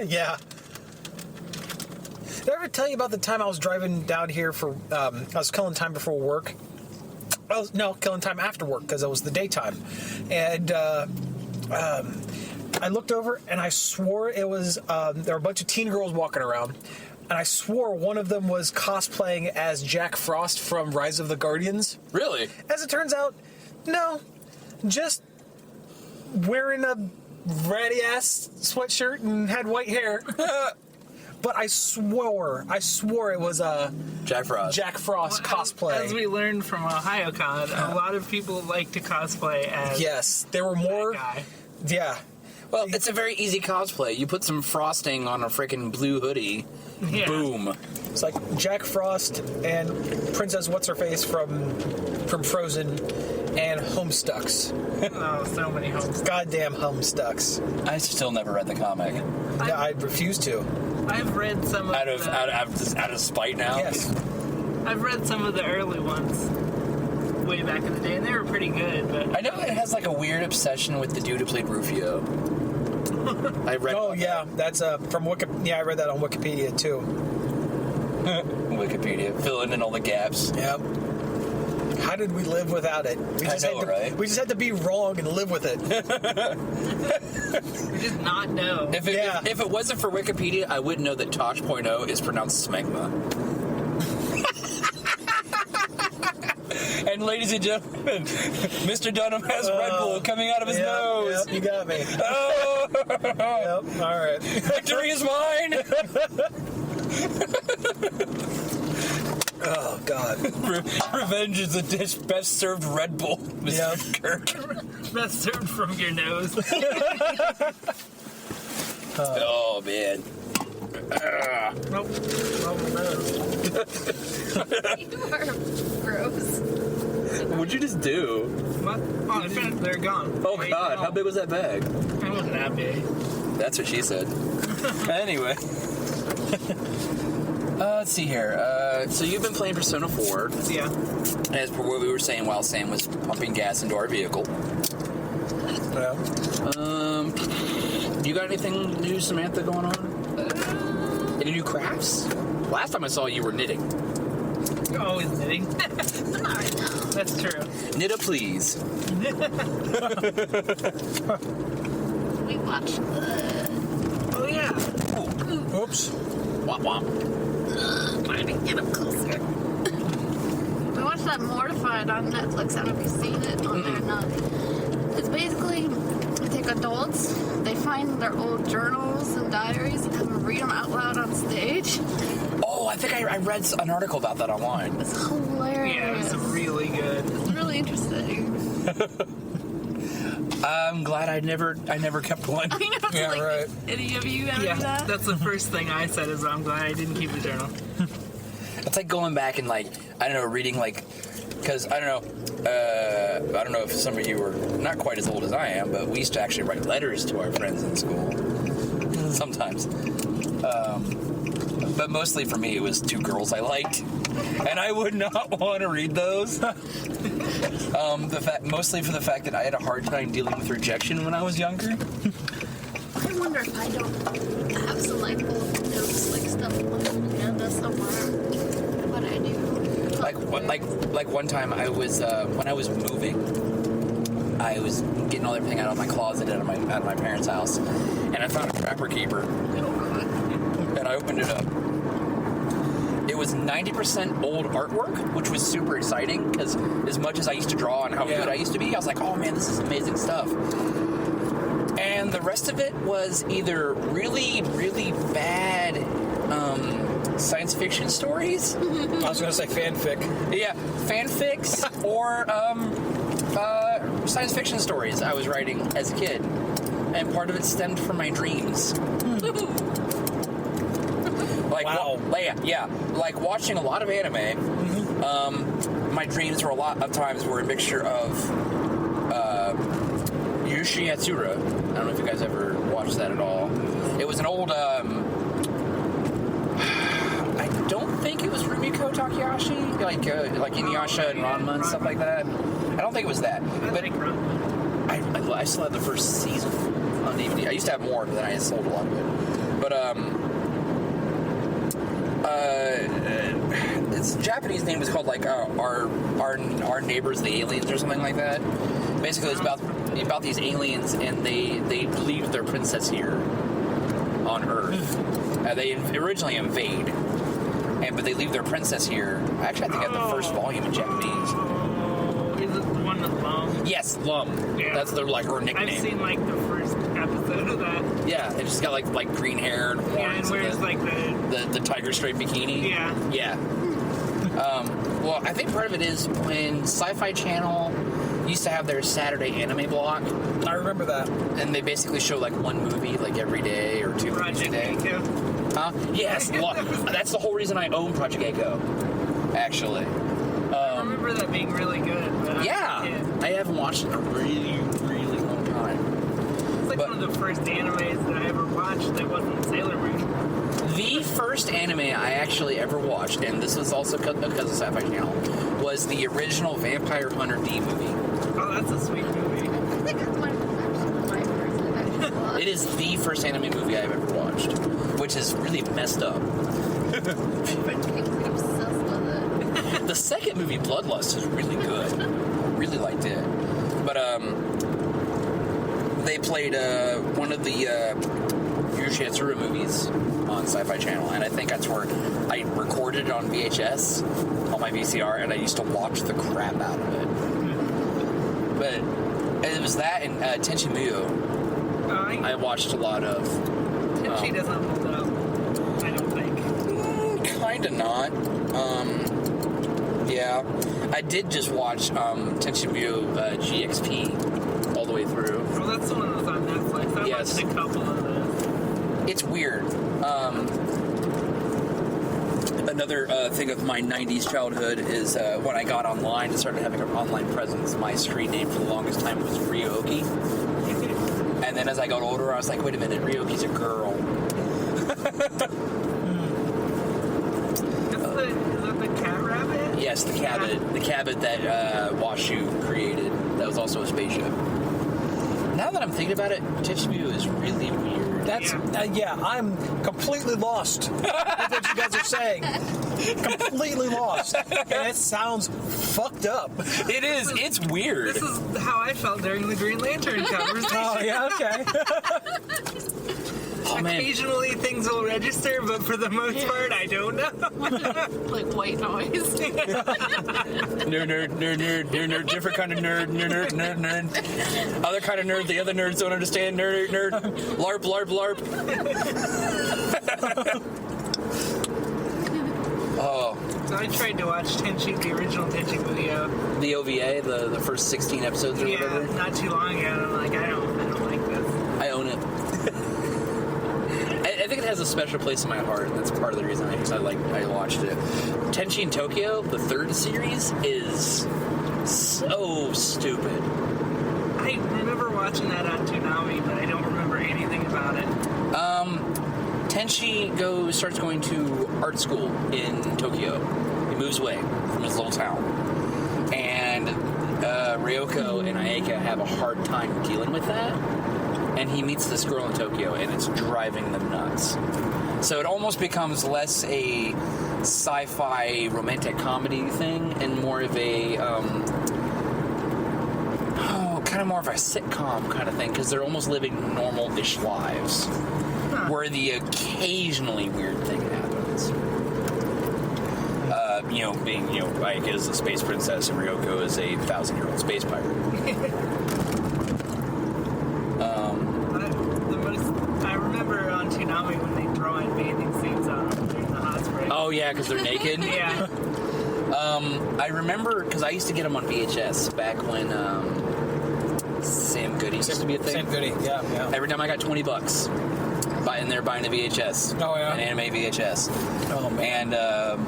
Yeah. Did I ever tell you about the time I was driving down here for, I was killing time before work? Killing time after work because it was the daytime. And I looked over and I swore it was, there were a bunch of teen girls walking around. and I swore one of them was cosplaying as Jack Frost from Rise of the Guardians. Really? As it turns out, no, just wearing a ratty-ass sweatshirt and had white hair. But I swore it was a Jack Frost cosplay. As we learned from OhioCon, a lot of people like to cosplay as yes, there were more. that guy. Yeah. Well, it's a very easy cosplay. You put some frosting on a freaking blue hoodie. Yeah. Boom. It's like Jack Frost and Princess What's-Her-Face from Frozen and Homestucks. Oh, so many homes. Goddamn Homestucks. I still never read the comic. Yeah, I refuse to. I've read some of Out of spite now. Yes. I've read some of the early ones way back in the day, and they were pretty good. But I know it has like a weird obsession with the dude who played Rufio. I read. Oh yeah, that's from Wikipedia. Yeah, I read that on Wikipedia too. Wikipedia, filling in all the gaps. Yep. How did we live without it? We I know, right? We just had to be wrong and live with it. we did not know. If it wasn't for Wikipedia, I wouldn't know that Tosh.0 is pronounced smegma. And ladies and gentlemen, Mr. Dunham has Red Bull coming out of his nose. Yep, you got me. Oh! Yep, all right. Victory is mine! Oh, God. Revenge is the dish best served Red Bull, Mr. Kirk. Best served from your nose. Oh, man. Nope. You are gross. What'd you just do? What? Oh, I finished. They're gone. Oh, God. How big was that bag? It wasn't that big. That's what she said. Anyway. Let's see here. So you've been playing Persona 4. Yeah. As per what we were saying while Sam was pumping gas into our vehicle. Yeah. You got anything new, Samantha, going on? Any new crafts? Last time I saw you were knitting. You're always knitting. Not right now. That's true. Knit a please. We watched the. Oh, yeah. Oops. Womp womp. Trying to get up closer. We watched that Mortified on Netflix. I don't know if you've seen it on there or not. It's basically they take adults, they find their old journals and diaries, and have them read them out loud on stage. Oh, I think I read an article about that online. It's hilarious. Yeah, it was really good. It's really interesting. I'm glad I never kept one. I know, Yeah, like, right. Any of you ever do Yeah, that? that's the first thing I said is I'm glad I didn't keep a journal. It's like going back and like, I don't know, reading like, because I don't know if some of you were not quite as old as I am, but we used to actually write letters to our friends in school. Sometimes. But mostly for me, it was two girls I liked, and I would not want to read those. Mostly for the fact that I had a hard time dealing with rejection when I was younger. I wonder if I don't have some like old notes, like stuff on the agenda somewhere. What I do. Like one time I was when I was moving, I was getting all everything out of my closet out of my parents' house, and I found a Trapper Keeper, and I opened it up. It was 90% old artwork, which was super exciting because as much as I used to draw and how good I used to be, I was like, oh man, this is amazing stuff. And the rest of it was either really, really bad science fiction stories. I was going to say fanfic. Yeah, fanfics or science fiction stories I was writing as a kid. And part of it stemmed from my dreams. Like, wow. Like watching a lot of anime. My dreams were a lot of times were a mixture of Yushi Yatsura. I don't know if you guys ever watched that at all. It was an old. I don't think it was Rumiko Takahashi, like Inuyasha and Ranma and stuff like that. I don't think it was that. But I still have the first season on DVD. I used to have more, but then I sold a lot of it. But its Japanese name was called like our neighbors the aliens or something like that. Basically, it's about these aliens, and they leave their princess here on Earth, They originally invade, but they leave their princess here. Actually, I think I have the first volume in Japanese. Oh, is it the one with Lum? Yes, Lum. Yeah. That's their her nickname. I've seen the first episode of that. Yeah, and she's got like green hair and horns. Yeah, and wears the tiger stripe bikini. Yeah. Yeah. Well, I think part of it is when Sci-Fi Channel used to have their Saturday anime block. I remember that. And they basically show one movie every day or two movies a day. Huh? Yes. That's the whole reason I own Project Echo. Actually. I remember that being really good. But Yeah. I haven't watched it in a really, really long time. It's one of the first animes that I ever watched that wasn't Sailor Moon. The first anime I actually ever watched, and this was also because of Sci-Fi Channel, was the original Vampire Hunter D movie. Oh, that's a sweet movie. I think it's my first that I ever watched. It is the first anime movie I've ever watched, which is really messed up. I'm obsessed with it. The second movie, Bloodlust, is really good. Really liked it. But they played one of the Yushihatsuru movies on Sci-Fi Channel, and I think that's where I recorded it on VHS on my VCR, and I used to watch the crap out of it. But it was that and Tenchi Muyo. I watched a lot of. Tenchi doesn't hold up, I don't think. Kinda not. Yeah. I did just watch Tenchi Muyo GXP all the way through. Well, that's the one that's on Netflix. I watched a couple of those. It's weird. Another thing of my 90s childhood is when I got online and started having an online presence, my screen name for the longest time was Ryoki. And then as I got older, I was like, wait a minute, Ryoki's a girl. Is that the cat rabbit? Yes, the cabot that Washu created. That was also a spaceship. Now that I'm thinking about it, Tenchi Muyo is really weird. That's I'm completely lost with what you guys are saying. Completely lost. And it sounds fucked up. It is. It's weird. This is how I felt during the Green Lantern conversation. Oh, yeah, okay. Oh, man. Occasionally things will register, but for the most part, I don't know. White noise. Nerd, different kind of nerd. Other kind of nerd, the other nerds don't understand. Nerd. LARP. Oh. So I tried to watch Tenchi, the original Tenchi Muyo. The OVA, the first 16 episodes or whatever? Yeah, not too long ago, and I'm like, I don't like this. I own it. I think it has a special place in my heart, and that's part of the reason I watched it. Tenchi in Tokyo, the third series, is so stupid. I remember watching that on Toonami, but I don't remember anything about it. Tenchi starts going to art school in Tokyo. He moves away from his little town. And Ryoko and Ayaka have a hard time dealing with that. And he meets this girl in Tokyo, and it's driving them nuts. So it almost becomes less a sci-fi romantic comedy thing and more of a kind of more of a sitcom kind of thing, because they're almost living normal-ish lives, where the occasionally weird thing happens. Ayaka is a space princess and Ryoko is a 1,000-year-old space pirate. I remember on Toonami when they throw in bathing suits on them during the hot spring. Oh yeah, because they're naked. Yeah. I remember because I used to get them on VHS back when Sam Goody used to be a thing. Sam Goody, yeah. Every time I got $20, buying a VHS. Oh yeah. An anime VHS. Oh man. And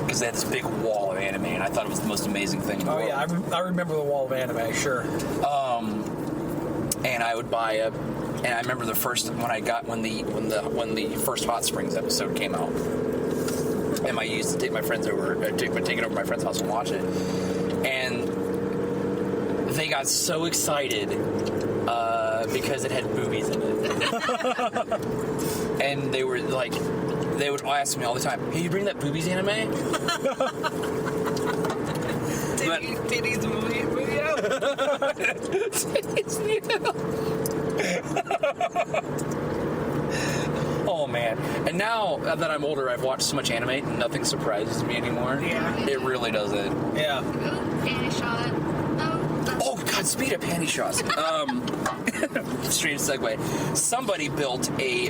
because they had this big wall of anime, and I thought it was the most amazing thing in the world. Yeah, I remember the wall of anime, sure. And I would buy and I remember the first when the first Hot Springs episode came out, and I used to take my friends over, take it over to my friend's house and watch it, and they got so excited because it had boobies in it, and they were like, they would ask me all the time, "Hey, you bring that boobies anime?" Titties movie out. Oh man. And now that I'm older, I've watched so much anime, and nothing surprises me anymore. Yeah. It really doesn't. Yeah. Ooh, panty shot. No. Oh, God, speed of panty shots. Strange segue. Somebody built a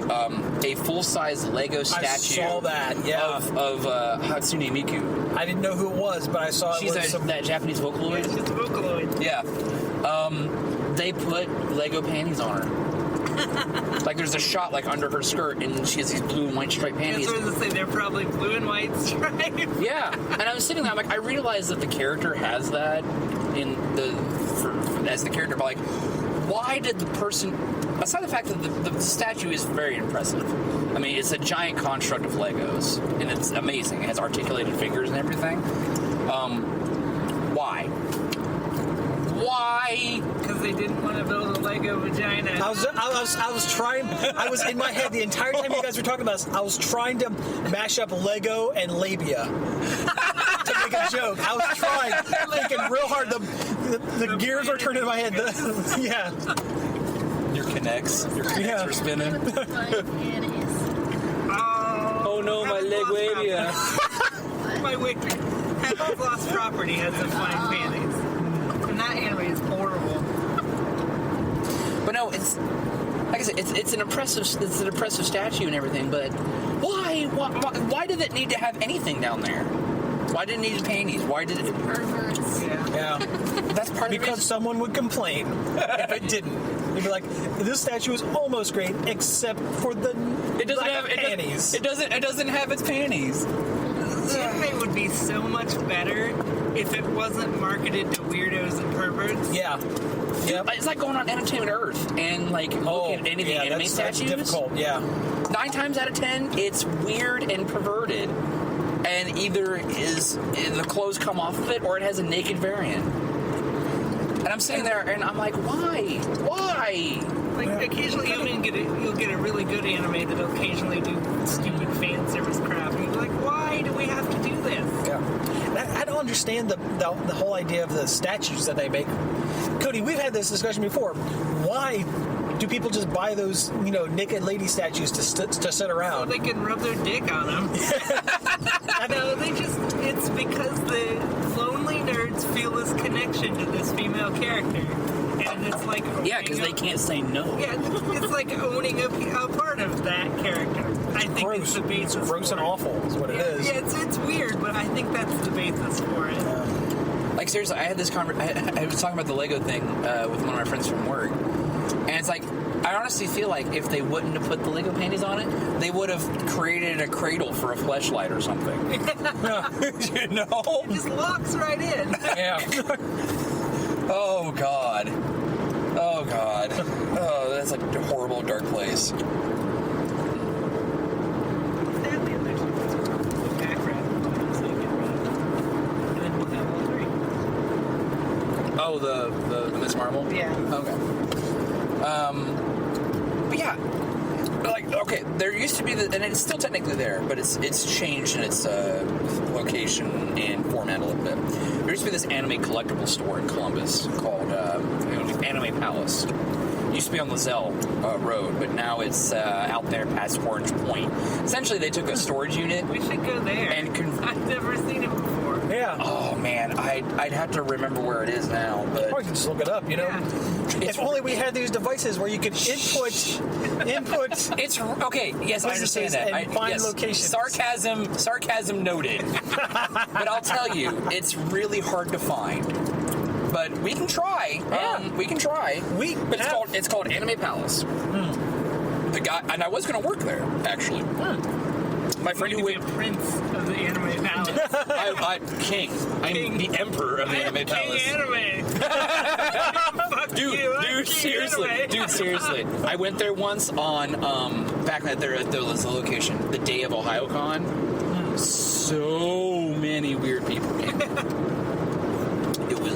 full-size Lego statue. I saw that, yeah. Of Hatsune Miku. I didn't know who it was, but I saw She's that Japanese Vocaloid. It's just a Vocaloid. Yeah. They put Lego panties on her. Like there's a shot like under her skirt, and she has these blue and white striped panties. That's what I was gonna say. They're probably blue and white striped. Yeah, and I was sitting there, I'm like, I realize that the character has that in as the character, but like, why did the person? Aside the fact that the statue is very impressive. I mean, it's a giant construct of Legos, and it's amazing. It has articulated fingers and everything. Why? Why? Because they didn't want to build a Lego vagina. I was trying. I was in my head the entire time you guys were talking about this. I was trying to mash up Lego and labia to make a joke. I was trying, thinking real hard. The gears were turning in my head. Yeah. Your connects were spinning. My panties. Oh no, my leg labia. My wig. Have lost property has some fine panties. And that anime is horrible. But no, it's like I said, it's an impressive statue and everything. But why did it need to have anything down there? Why did it need panties? Why did it? Perverts. Yeah. That's part of the Because reason. someone would complain if it didn't. They'd be like, "This statue is almost great, except for the panties." It doesn't have its panties. The anime would be so much better if it wasn't marketed to weirdos and perverts. Yeah. Yep. It's like going on Entertainment Earth and like looking at anything anime that's statues. difficult. Yeah. 9 times out of 10, it's weird and perverted, and either the clothes come off of it or it has a naked variant. And I'm sitting there and I'm like, why? Like occasionally you'll get a really good anime that'll occasionally do stupid fan service crap, and you're like, why do we have to do this? Yeah. I don't understand the whole idea of the statues that they make. Cody, we've had this discussion before. Why do people just buy those, naked lady statues to sit around? So they can rub their dick on them. No, it's because the lonely nerds feel this connection to this female character. And it's like... Yeah, because they can't say no. Yeah, it's like owning a part of that character. I think gross. it's the basis. It's gross and awful is what it is. Yeah, it's weird, but I think that's the basis for it. Like, seriously, I had this I was talking about the Lego thing with one of my friends from work. And it's like, I honestly feel like if they wouldn't have put the Lego panties on it, they would have created a cradle for a fleshlight or something. It just locks right in. Yeah. Oh, God. Oh, that's like a horrible, dark place. Sadly, there's a pack rat, so you get rid of it. And then we'll have all three. Oh, the Miss Marvel? Yeah. Okay. But yeah, like, okay, there used to be and it's still technically there, but it's changed in its location and format a little bit. There used to be this anime collectible store in Columbus called Anime Palace. It used to be on Lozelle Road, but now it's out there past Orange Point. Essentially, they took a storage unit. We should go there. And I've never seen it before. Yeah. Oh man, I'd have to remember where it is now, but Or you can just look it up, Yeah. If only we had these devices where you could input. it's okay. Yes, I understand that. And find yes, locations. Sarcasm noted. But I'll tell you, it's really hard to find. But we can try. Yeah. We can try. But it's called Anime Palace. The guy, and I was going to work there actually. My friend who be a prince of the anime palace. I'm king. I'm the emperor of the anime palace. King anime. Fuck Dude, you, I'm king seriously. anime. Dude, seriously. I went there once on back at there was a location, the day of OhioCon. So many weird people came.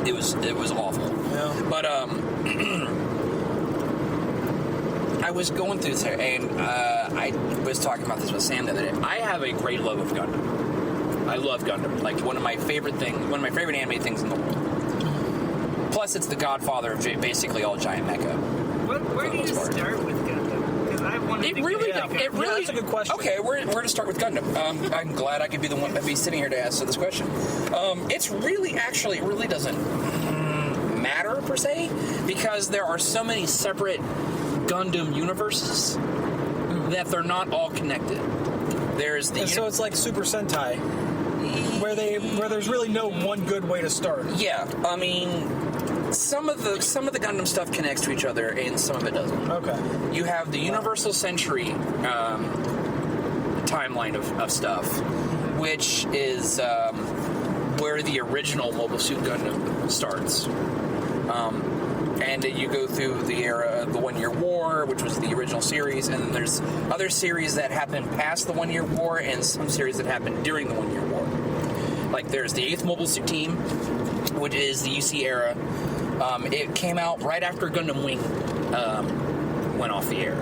It was awful. Yeah. But I was going through this and I was talking about this with Sam the other day. I have a great love of Gundam. I love Gundam. Like one of my favorite anime things in the world. Plus, it's the godfather of basically all giant mecha. Where do you start with Gundam? Because I want wanted to really, get it really. That's a good question. Okay, we're going to start with Gundam. I'm glad I could be the one to be sitting here to answer this question. It's really, actually, it really doesn't matter per se, because there are so many separate Gundam universes that they're not all connected. There's the So it's like Super Sentai, where there's really no one good way to start. Yeah, I mean, some of the Gundam stuff connects to each other, and some of it doesn't. Okay. You have the Universal Century timeline of stuff, which is where the original Mobile Suit Gundam starts. And you go through the era of the 1 Year War, which was the original series, and then there's other series that happened past the 1 Year War, and some series that happened during the 1 Year War. Like there's the 8th Mobile Suit Team, which is the UC era. It came out right after Gundam Wing went off the air,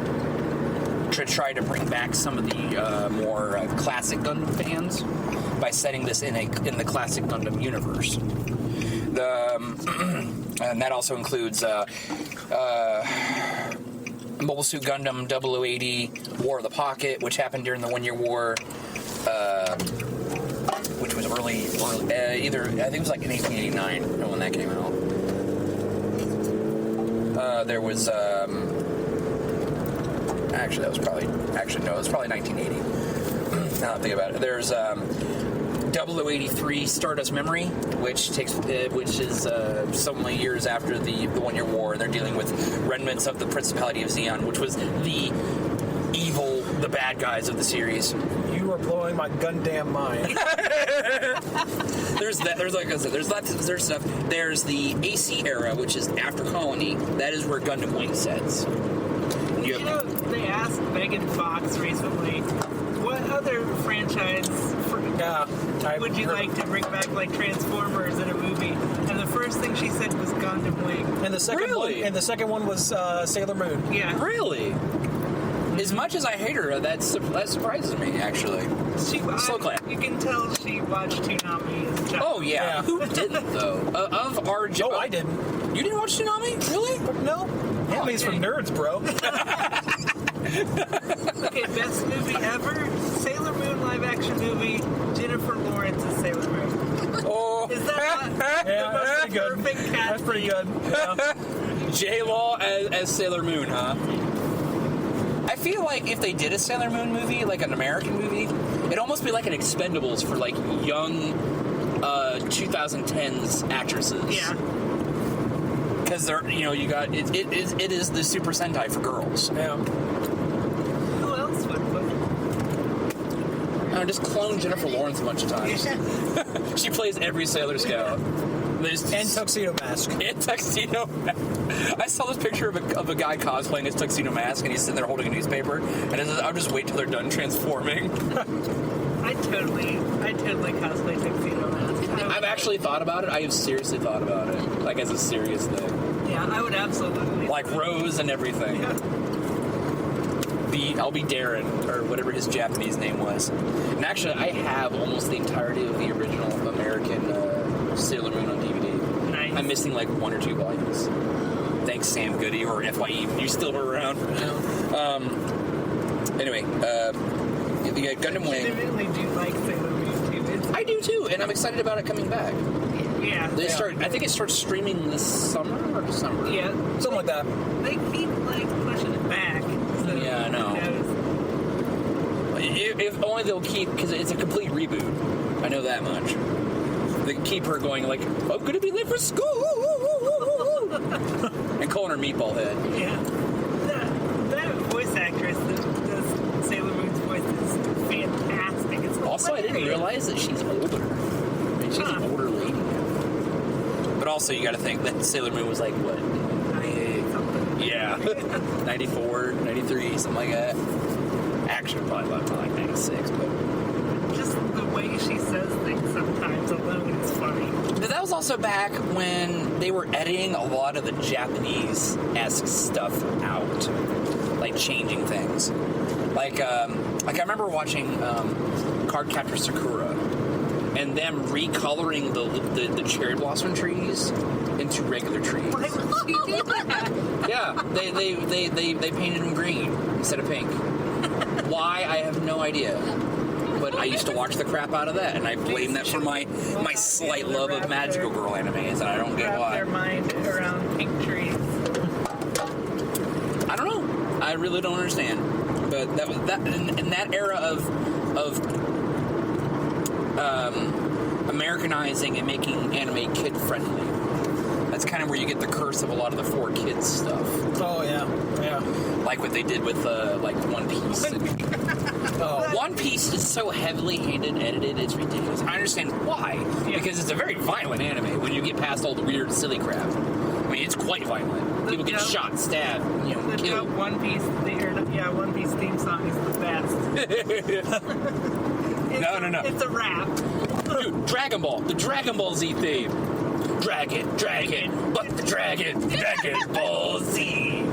to try to bring back some of the more classic Gundam fans by setting this in the classic Gundam universe. And that also includes Mobile Suit Gundam 0080 War of the Pocket, which happened during the 1 Year War, which was early either, I think it was like in 1889 when that came out. There was actually it was probably 1980. Now that I think about it, there's 0083 Stardust Memory, which is so many years after the 1 Year War. They're dealing with remnants of the Principality of Zeon, which was the bad guys of the series. You are blowing my Gundam mind. There's that. There's like I said. There's stuff. There's the AC era, which is after Colony. That is where Gundam Wing sets. They asked Megan Fox recently, what other franchise would you like to bring back, like Transformers in a movie? And the first thing she said was Gundam Wing. And the second one was Sailor Moon. Yeah. Really? As much as I hate her, that surprises me, actually. Slow clap. You can tell she watched Toonami as a child. Oh, yeah. Who didn't, though? Of our... Oh, I didn't. You didn't watch Toonami? Really? No. Anime's for nerds, bro. Okay, best movie ever? Sailor Moon live-action movie. Jennifer Lawrence as Sailor Moon. Oh. Is that not That's pretty good. perfect casting? That's pretty good. Yeah. J-Law as Sailor Moon, huh? I feel like if they did a Sailor Moon movie, like an American movie, it'd almost be like an Expendables for like young 2010s actresses. Yeah. Because they're, you got it is the Super Sentai for girls. Yeah. Who else would put Just clone Jennifer Lawrence a bunch of times. She plays every Sailor Scout. And Tuxedo Mask. And Tuxedo Mask. I saw this picture of a guy cosplaying his Tuxedo Mask, and he's sitting there holding a newspaper, and I'll just wait till they're done transforming. I totally cosplay Tuxedo Mask. I've actually thought about it. I have seriously thought about it. Like, as a serious thing. Yeah, I would absolutely. Like Rose and everything. Yeah. I'll be Darren, or whatever his Japanese name was. And actually, I have almost the entirety of the original American Sailor Moon on DVD. Nice. I'm missing like 1 or 2 volumes. Thanks, Sam Goody, or FYE, you still were around. Anyway, the Gundam I Wing. really do like Sailor Moon too. I do too, and I'm excited about it coming back. Yeah. I think it starts streaming this summer or December. Yeah. Something like that. They keep like pushing it back. So Yeah, I know. If only they'll keep, because it's a complete reboot. I know that much. They keep her going like, I'm gonna be late for school, and calling her Meatball Head. Yeah. That voice actress that does Sailor Moon's voice is fantastic. It's Also, I didn't realize that she's older. I mean, she's an older lady now. But also, you got to think that Sailor Moon was like what? 98 something. Yeah, 94, 93, something like that. Actually, probably about like 96, but. Just the way she says things sometimes alone is funny. But that was also back when they were editing a lot of the Japanese-esque stuff out, like changing things. Like I remember watching Cardcaptor Sakura, and them recoloring the cherry blossom trees into regular trees. Why would she do that? Yeah, they painted them green instead of pink. Why? I have no idea. But I used to watch the crap out of that, and I blame that for my slight love of magical girl animes, and I don't get why. Their mind around pink trees. I don't know. I really don't understand. But that was that in that era of Americanizing and making anime kid friendly. That's kind of where you get the curse of a lot of the 4Kids stuff. Oh yeah. Like what they did with like One Piece. One Piece is so heavily edited, it's ridiculous. I understand why, because it's a very violent anime when you get past all the weird, silly crap. I mean, it's quite violent. People get shot, stabbed, killed. One Piece theme song is the best. No. It's a rap. Dude, Dragon Ball, the Dragon Ball Z theme. Dragon, but the Dragon Ball Z.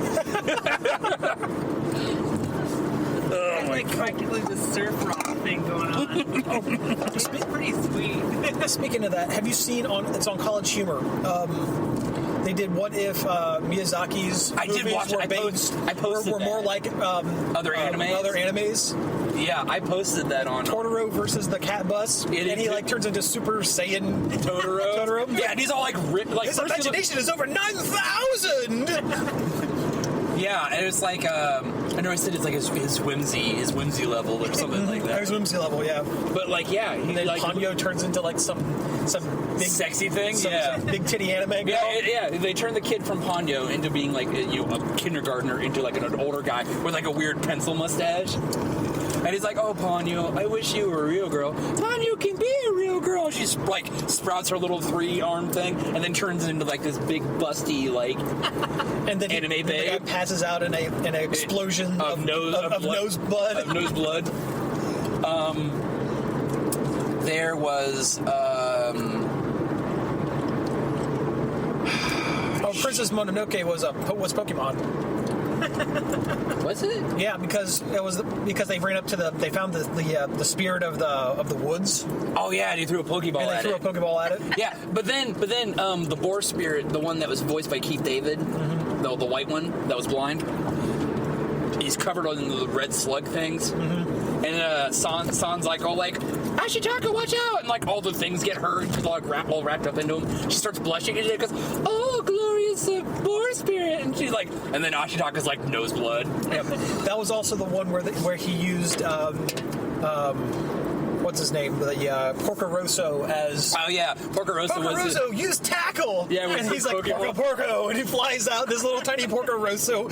It's like practically the surf rock thing going on. It's pretty sweet. Speaking of that, have you seen it's on College Humor? They did What If Miyazaki's movies were more like other animes. Yeah, I posted that on Totoro versus the Cat Bus, and he turns into Super Saiyan Totoro. Yeah, and he's all his imagination is over 9,000. Yeah, and it's like I know I said it's like his whimsy level or something like that. His whimsy level, yeah. But and then Ponyo turns into some big sexy thing, big titty anime girl. Yeah. They turn the kid from Ponyo into being a kindergartner into an older guy with a weird pencil mustache. And he's like, "Oh, Ponyo, I wish you were a real girl. Ponyo can be a real girl." She sprouts her little 3-arm thing, and then turns into this big busty and then anime babe. The guy passes out in an explosion of nose blood. Of nose blood. There was. Princess Mononoke was Pokemon. Was it? Yeah, because they ran up to they found the spirit of the woods. Oh yeah, and he threw a Pokeball at it. Threw a Pokeball at it. Yeah, but then the boar spirit, the one that was voiced by Keith David, the white one that was blind, he's covered in the red slug things. And San's Ashitaka, watch out! And all the things get her, and she's all wrapped up into him. She starts blushing and she goes, "Oh, glorious boar spirit!" And she's and then Ashitaka's nose blood. Yep. That was also the one where he used what's his name? The Porco Rosso as. Oh yeah, Porco Rosso use tackle. Yeah, and he's like Porco, and he flies out. This little tiny Porco Rosso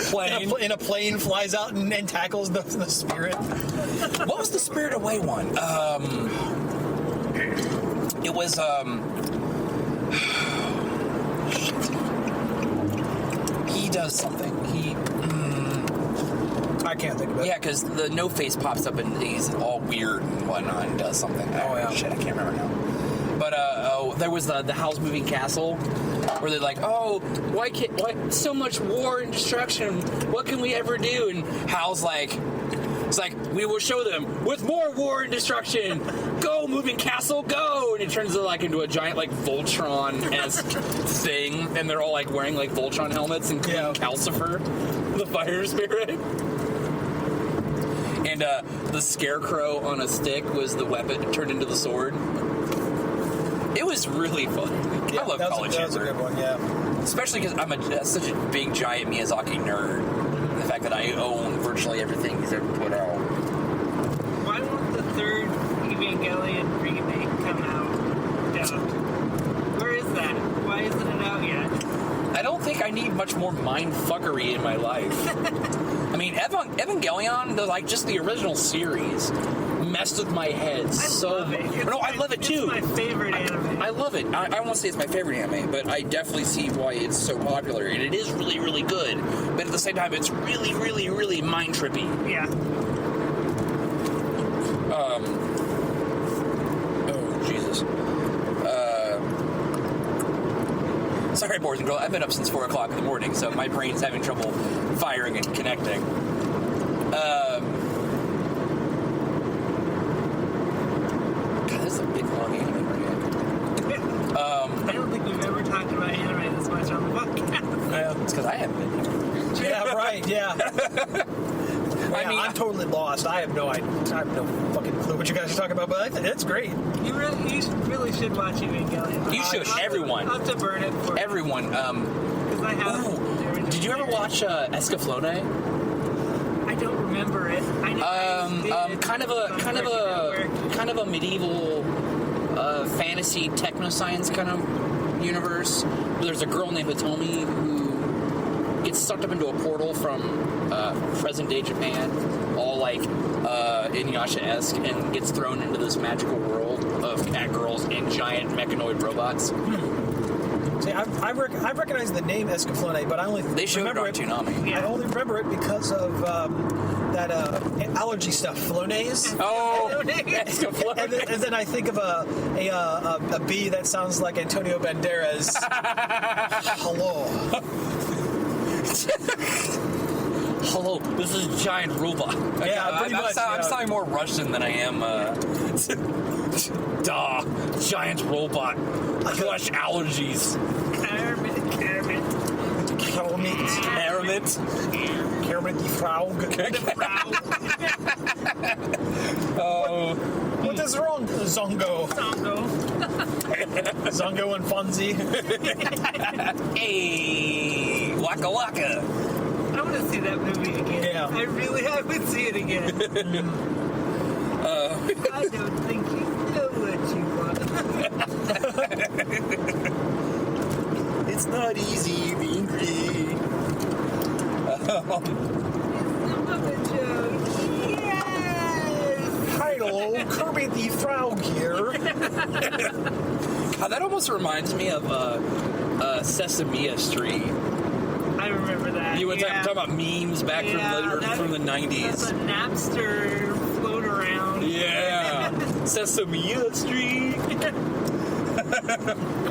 in a plane flies out and tackles the spirit. What was the Spirit Away one? It was shit. He does something. I can't think of it. Yeah, because the no face pops up and he's all weird and whatnot and does something. Oh yeah. Shit, I can't remember now. But there was the Howl's Moving Castle, where they're why so much war and destruction? What can we ever do? And Howl's we will show them with more war and destruction. Go, Moving Castle, go! And it turns into a giant Voltron-esque thing, and they're all wearing Voltron helmets, including Calcifer, the fire spirit. And the scarecrow on a stick was the weapon turned into the sword. It was really fun. Yeah, I love College Humor. That was a good one, yeah. Especially because I'm such a big, giant Miyazaki nerd. The fact that I own virtually everything he's ever put out. Why won't the third Evangelion remake come out? Where is that? Why isn't it out yet? I don't think I need much more mindfuckery in my life. I mean, Evangelion, just the original series, messed with my head so much. I love it too. It's my favorite anime. I love it. I won't say it's my favorite anime, but I definitely see why it's so popular, and it is really, really good. But at the same time, it's really, really, really mind trippy. Yeah. Oh Jesus. Sorry, boys and girls. I've been up since 4 o'clock in the morning, so my brain's having trouble firing and connecting. God, this is a big long anime right I don't think we've ever talked about anime this much on the podcast. It's because I haven't been here. Yeah, right, yeah. I'm totally lost. I have no fucking clue what you guys are talking about, but I think it's great. You really should watch Evangelion. You should. Everyone. I'll have to burn it for everyone. Because I have. Did you ever watch Escaflowne? I don't remember it. I know kind of a medieval fantasy technoscience kind of universe. There's a girl named Hitomi who gets sucked up into a portal from present day Japan, all like Inuyasha-esque, and gets thrown into this magical world of cat girls and giant mechanoid robots. See, I recognize the name Escaflowne, but I only they showed it on Toonami. Yeah. I only remember it because of that allergy stuff, Flonase. Oh, Escaflowne. And then I think of a bee that sounds like Antonio Banderas. Hello. Hello, this is a giant robot. Yeah, pretty much. I'm sounding more Russian than I am. Duh, giant robot. Crush allergies. Kermit. Kermit the Frog. Oh. What is wrong, Zongo? Zongo and Fonzie. Hey, Waka Waka. I want to see that movie again. Yeah. I would see it again. I don't think you know what you want. It's not easy being green. Yes! Hello, Kirby the Frog here. That almost reminds me of Sesame Street. I remember that. You were talking about memes back from the 90s. That's a Napster float around. Yeah. Sesame Street.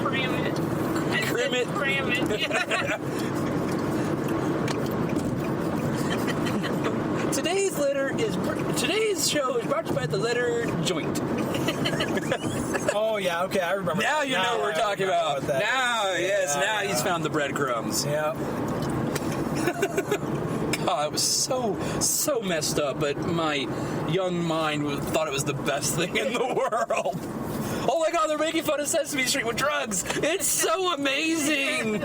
Cram it. Today's show is brought to you by the letter joint. Oh yeah, okay, I remember. Now you know what we're talking about. Now he's found the breadcrumbs. Yeah. God, it was so messed up, but my young mind thought it was the best thing in the world. Oh my God, they're making fun of Sesame Street with drugs. It's so amazing.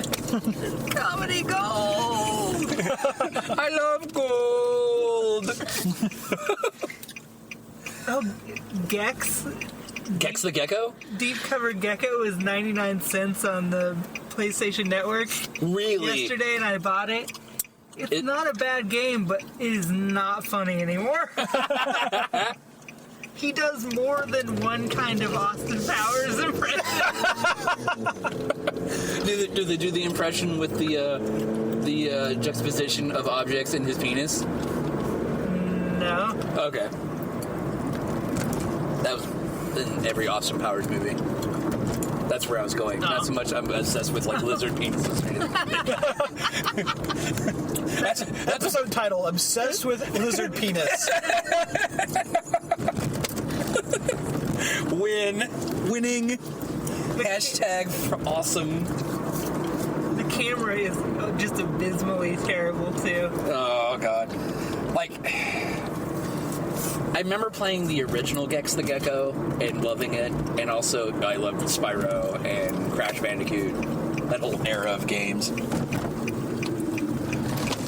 Comedy gold. I love gold. Oh, Gex. Gex the Gecko? Deep covered gecko is 99 cents on the PlayStation Network. Really? Yesterday, and I bought it. It's not a bad game, but it is not funny anymore. He does more than one kind of Austin Powers impression. Do they do the impression with the juxtaposition of objects in his penis? No. Okay. That was in every Austin Powers movie. That's where I was going. Not so much I'm obsessed with like lizard penises. That's Episode title: Obsessed with Lizard Penis. Winning. Hashtag for awesome. The camera is just abysmally terrible too. Oh God. Like, I remember playing the original Gex the Gecko and loving it, and also I loved Spyro and Crash Bandicoot, that whole era of games.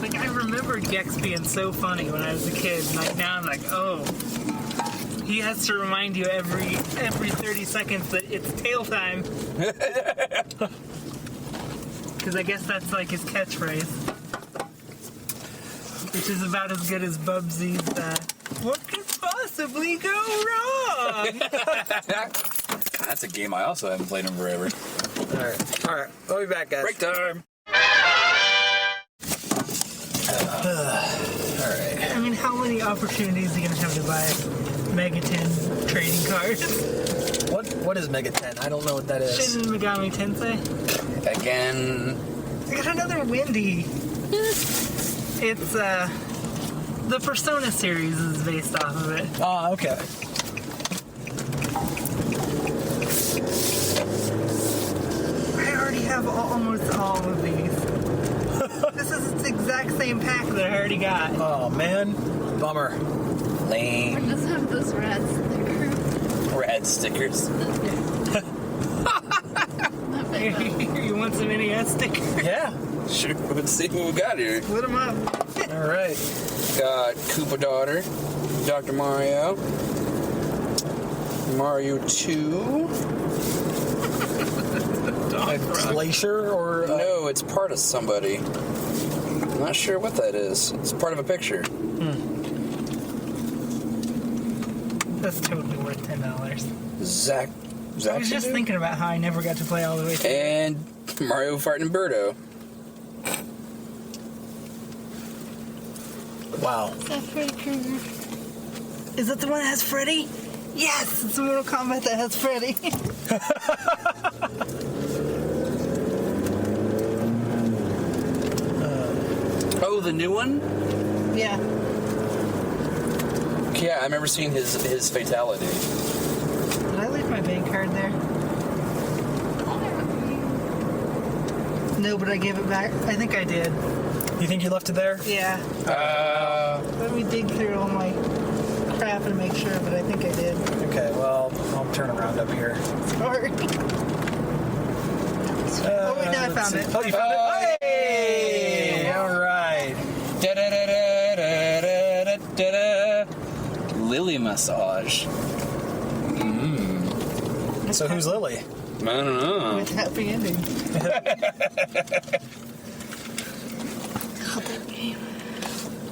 Like, I remember Gex being so funny when I was a kid. Like, now I'm like, oh, he has to remind you every 30 seconds that it's tail time. Because I guess that's like his catchphrase. Which is about as good as Bubsy's, what could possibly go wrong? That's a game I also haven't played in forever. Alright. We'll be back, guys. Break time. Alright. I mean, how many opportunities are you going to have to buy Megaten trading cards? What is Megaten? I don't know what that is. Shin Megami Tensei. Again. I got another Windy. It's, the Persona series is based off of it. Oh, okay. I already have almost all of these. This is the exact same pack that I already got. Oh, man. Bummer. Lame. I just have this red sticker. Rad stickers. Not big though. You want some NES stickers? Yeah. Sure, let's see what we got here. Put them up. All right. Got Koopa Daughter, Dr. Mario, Mario 2. A glacier or... No, it's part of somebody. I'm not sure what that is. It's part of a picture. That's totally worth $10. Zach. I was just thinking about how I never got to play all the way through. And Mario Farting Birdo. Wow. Is that Freddy Krueger? Is that the one that has Freddy? Yes, it's Mortal Kombat that has Freddy. Oh, the new one? Yeah. Yeah, I remember seeing his fatality. Did I leave my bank card there? No, but I gave it back. I think I did. You think you left it there? Yeah. Let me dig through all my crap and make sure, but I think I did. Okay, well, I'll turn around up here. Sorry. Oh, wait, no, I found it. Oh, you found it? Hey! All right. Da-da-da-da-da-da-da-da. Lily massage. So who's Lily? I don't know. With happy ending.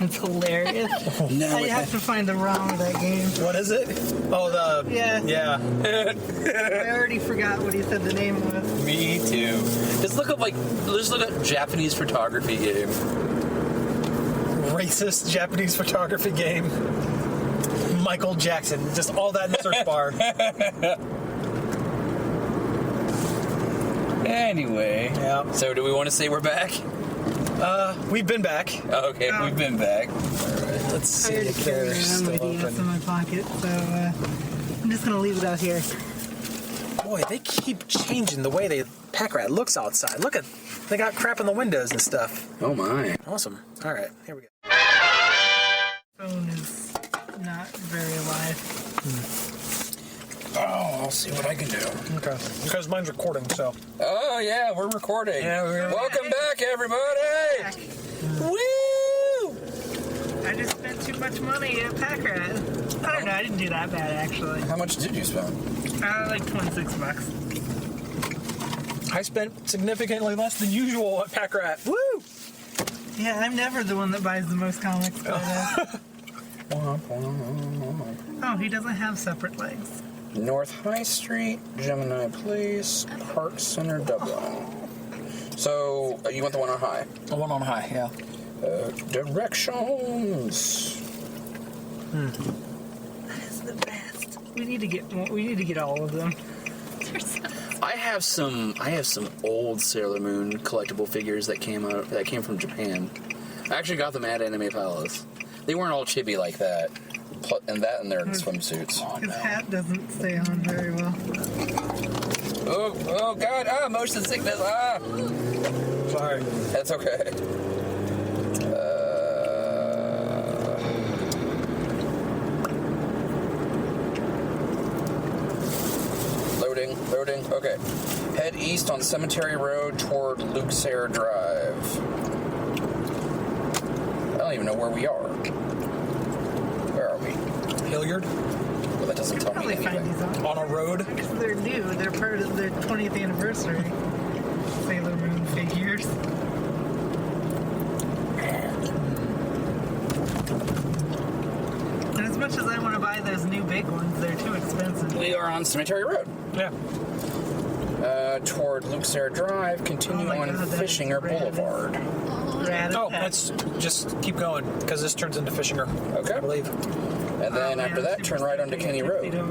It's hilarious. No, I have to find the ROM of that game. What is it? Oh, the... Yeah. Yeah. I already forgot what he said the name was. Me too. Just look up Japanese photography game. Racist Japanese photography game. Michael Jackson. Just all that in the search bar. Anyway. Yeah. So do we want to say we're back? We've been back. Okay, we've been back. Let's see I the carriage my still DS in open. my pocket, so I'm just gonna leave it out here. Boy, they keep changing the way the pack rat looks outside. Look at, they got crap in the windows and stuff. Oh my. Awesome. All right, here we go. Phone is not very alive. Oh, I'll see what I can do. Okay. Because mine's recording, so. Oh yeah, we're recording. Yeah, we're Welcome back, everybody. Woo! I just spent too much money at Pack Rat. I don't know, I didn't do that bad actually. How much did you spend? Like $26. I spent significantly less than usual at pack rat. Woo! Yeah, I'm never the one that buys the most comics. But, oh, he doesn't have separate legs. North High Street, Gemini Place, Park Center, Dublin. So, you want the one on high? The one on high, yeah. Directions. That is the best. We need to get all of them. I have some old Sailor Moon collectible figures that came from Japan. I actually got them at Anime Palace. They weren't all chibi like that. And they're in swimsuits. His hat doesn't stay on very well. Oh God! Motion sickness! Sorry. That's okay. Loading. Okay. Head east on Cemetery Road toward Luke Sayre Drive. I don't even know where we are. Where are we? Hilliard? Well, that doesn't tell me Probably find anything. these On a road? Because they're new. They're part of their 20th anniversary. Sailor Moon figures. And as much as I want to buy those new big ones, they're too expensive. We are on Cemetery Road. Yeah. Toward Luke Sayre Drive, continue Oh my on God, that Fishinger is red. Boulevard. Oh, let's just keep going, because this turns into Fishinger. Okay. I believe. And then after that, turn right onto Kenny Road. Well,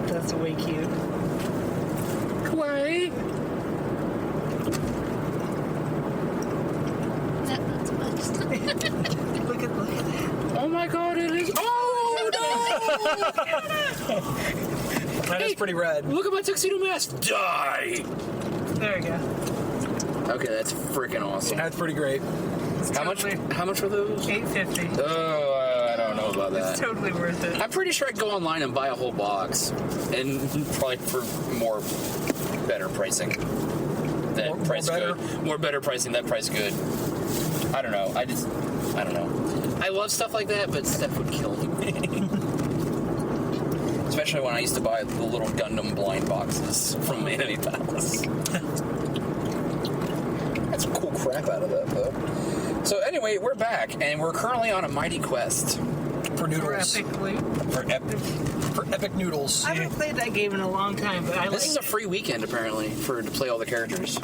that's way cute. Kawaii. That's much. Look at that. Oh my God, it is. Oh no! That is pretty red. Look at my tuxedo mask. Die. There we go. Okay, that's freaking awesome. That's pretty great. How much were those? $8.50. Oh, I don't know about that. It's totally worth it. I'm pretty sure I'd go online and buy a whole box, and probably for better pricing. More better pricing. That price good. I don't know. I don't know. I love stuff like that, but stuff would kill me. Especially when I used to buy the little Gundam blind boxes from Enemy Palace. That's cool crap out of that, though. So anyway, we're back, and we're currently on a mighty quest. For noodles. For epic noodles. I haven't played that game in a long time, but This is a free weekend, apparently, to play all the characters.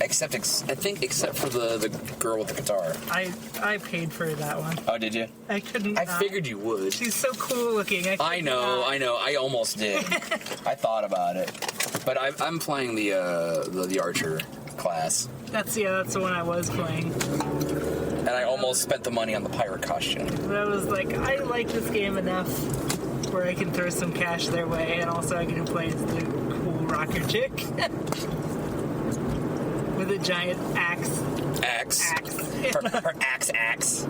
Except for the girl with the guitar. I paid for that one. Oh, did you? I couldn't. I figured you would. She's so cool looking. I know. I almost did. I thought about it. But I'm playing the archer class. That's the one I was playing. And I almost spent the money on the pirate costume. But I was like, I like this game enough where I can throw some cash their way, and also I can play as the cool rocker chick with a giant axe. Her axe.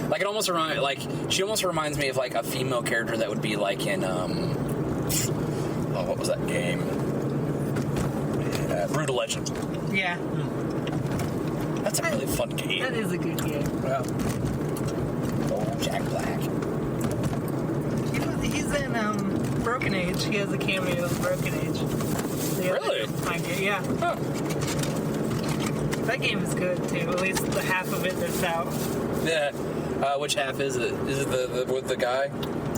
Like it almost she almost reminds me of like a female character that would be like in what was that game? Brutal Legend. Yeah. That's a really fun game. That is a good game. Yeah. Oh, Jack Black. He's in Broken Age. He has a cameo in Broken Age. Really? Yeah. Huh. That game is good too. At least the half of it that's out. Yeah. Which half is it? Is it the with the guy?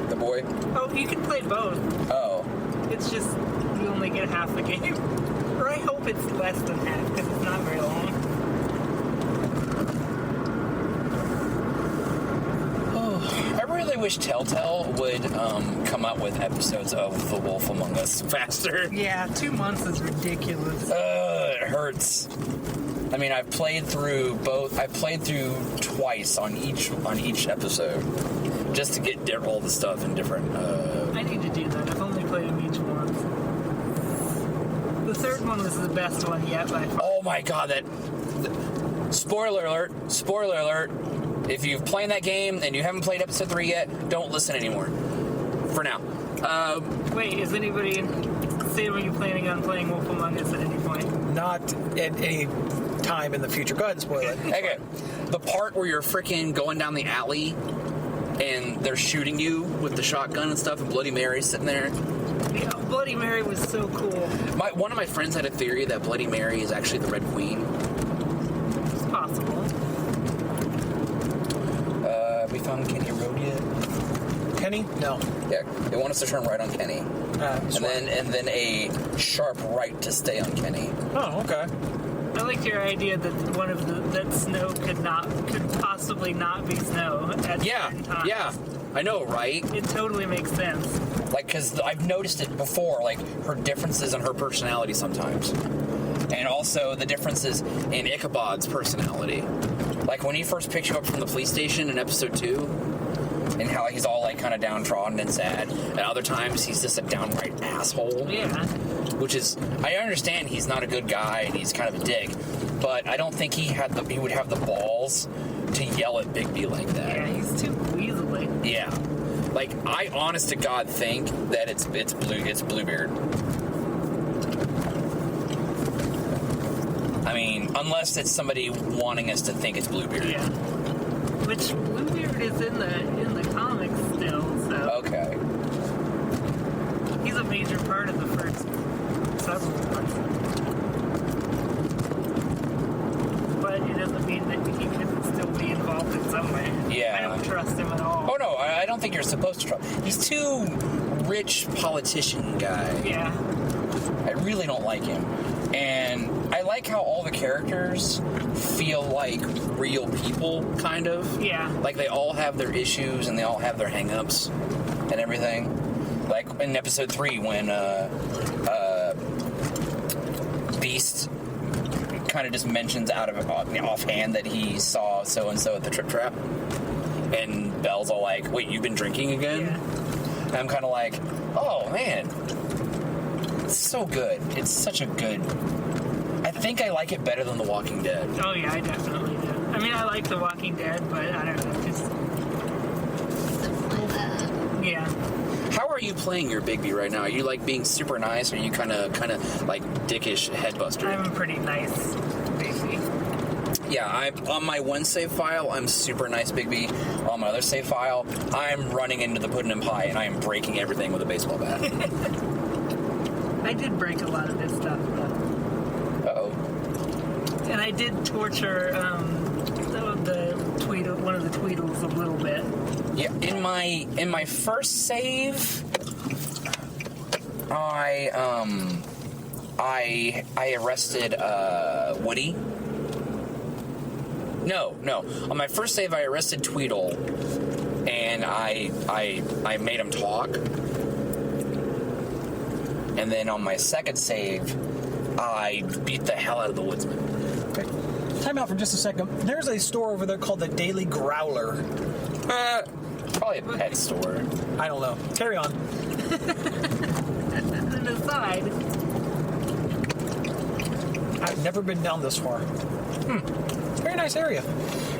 The boy? Oh, you can play both. Oh. It's just you only get half the game. Or I hope it's less than half because it's not very long. I really wish Telltale would come out with episodes of The Wolf Among Us faster. Yeah, 2 months is ridiculous. It hurts. I mean, I've played through both. I played through twice on each episode, just to get all the stuff in different. I need to do that. I've only played them each once. The third one was the best one yet by far. Oh my god! Spoiler alert! Spoiler alert! If you've played that game and you haven't played episode 3 yet, don't listen anymore. For now. Wait, is anybody saying you planning on playing Wolf Among Us at any point? Not at any time in the future. Go ahead and spoil it. Okay. The part where you're freaking going down the alley and they're shooting you with the shotgun and stuff, and Bloody Mary's sitting there. Yeah, Bloody Mary was so cool. One of my friends had a theory that Bloody Mary is actually the Red Queen. It's possible. We found Kenny Road yet? Kenny? No. Yeah, they want us to turn right on Kenny. And then a sharp right to stay on Kenny. Oh, okay. I liked your idea that that snow could possibly not be snow at certain times. Yeah, I know, right? It totally makes sense. Like, because I've noticed it before, like, her differences in her personality sometimes. And also the differences in Ichabod's personality. Like, when he first picks you up from the police station in episode 2, and how he's all, like, kind of downtrodden and sad, and other times he's just a downright asshole. Yeah. Which is, I understand he's not a good guy and he's kind of a dick, but I don't think he would have the balls to yell at Bigby like that. Yeah, he's too weaselly. Yeah. Like, I honest to God think that it's Bluebeard. I mean, unless it's somebody wanting us to think it's Bluebeard. Yeah. Which Bluebeard is in the comics still, so. Okay. He's a major part of the first several ones. But it doesn't mean that he can still be involved in some way. Yeah. I don't trust him at all. Oh, no, I don't think you're supposed to trust. He's too rich politician guy. Yeah. I really don't like him. And I like how all the characters feel like real people, kind of. Yeah. Like they all have their issues and they all have their hang-ups and everything. Like in episode 3 when Beast kind of just mentions out of offhand that he saw so-and-so at the Trip Trap. And Belle's all like, wait, you've been drinking again? Yeah. And I'm kind of like, oh, man. It's so good. It's such a good... I think I like it better than The Walking Dead. Oh, yeah, I definitely do. I mean, I like The Walking Dead, but I don't know, just Like that. yeah. How are you playing your Bigby right now? Are you like being super nice, or are you kind of like dickish headbuster? I'm a pretty nice baby. Yeah, on my one save file, I'm super nice Bigby. On my other save file, I'm running into the pudding and pie, and I am breaking everything with a baseball bat. I did break a lot of this stuff, though. Uh-oh. And I did torture the Tweedle, one of the Tweedles a little bit. Yeah, in my first save, I arrested Woody. No. On my first save, I arrested Tweedle, and I made him talk. And then on my second save, I beat the hell out of the woodsman. Okay. Time out for just a second. There's a store over there called the Daily Growler. Probably a pet store. I don't know. Carry on. And aside, I've never been down this far. Very nice area.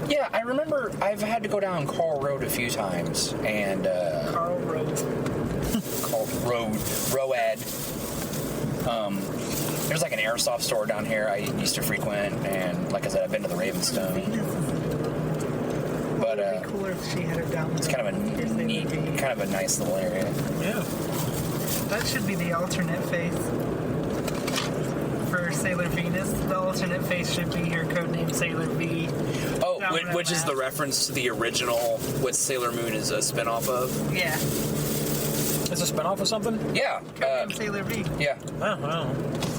Yeah, I remember I've had to go down Carl Road a few times, and Carl Road. Road. There's like an airsoft store down here I used to frequent, and like I said, I've been to the Ravenstone. But It'd be cooler if she had her down. it's kind of a neat, kind of a nice little area. Yeah. That should be the alternate face for Sailor Venus. The alternate face should be her codename Sailor V. Oh, Dominant which is the Mask. reference to the original, what Sailor Moon is a spinoff of? Yeah. It's a spinoff of something? Yeah. Codename Sailor V. Yeah. Oh, wow.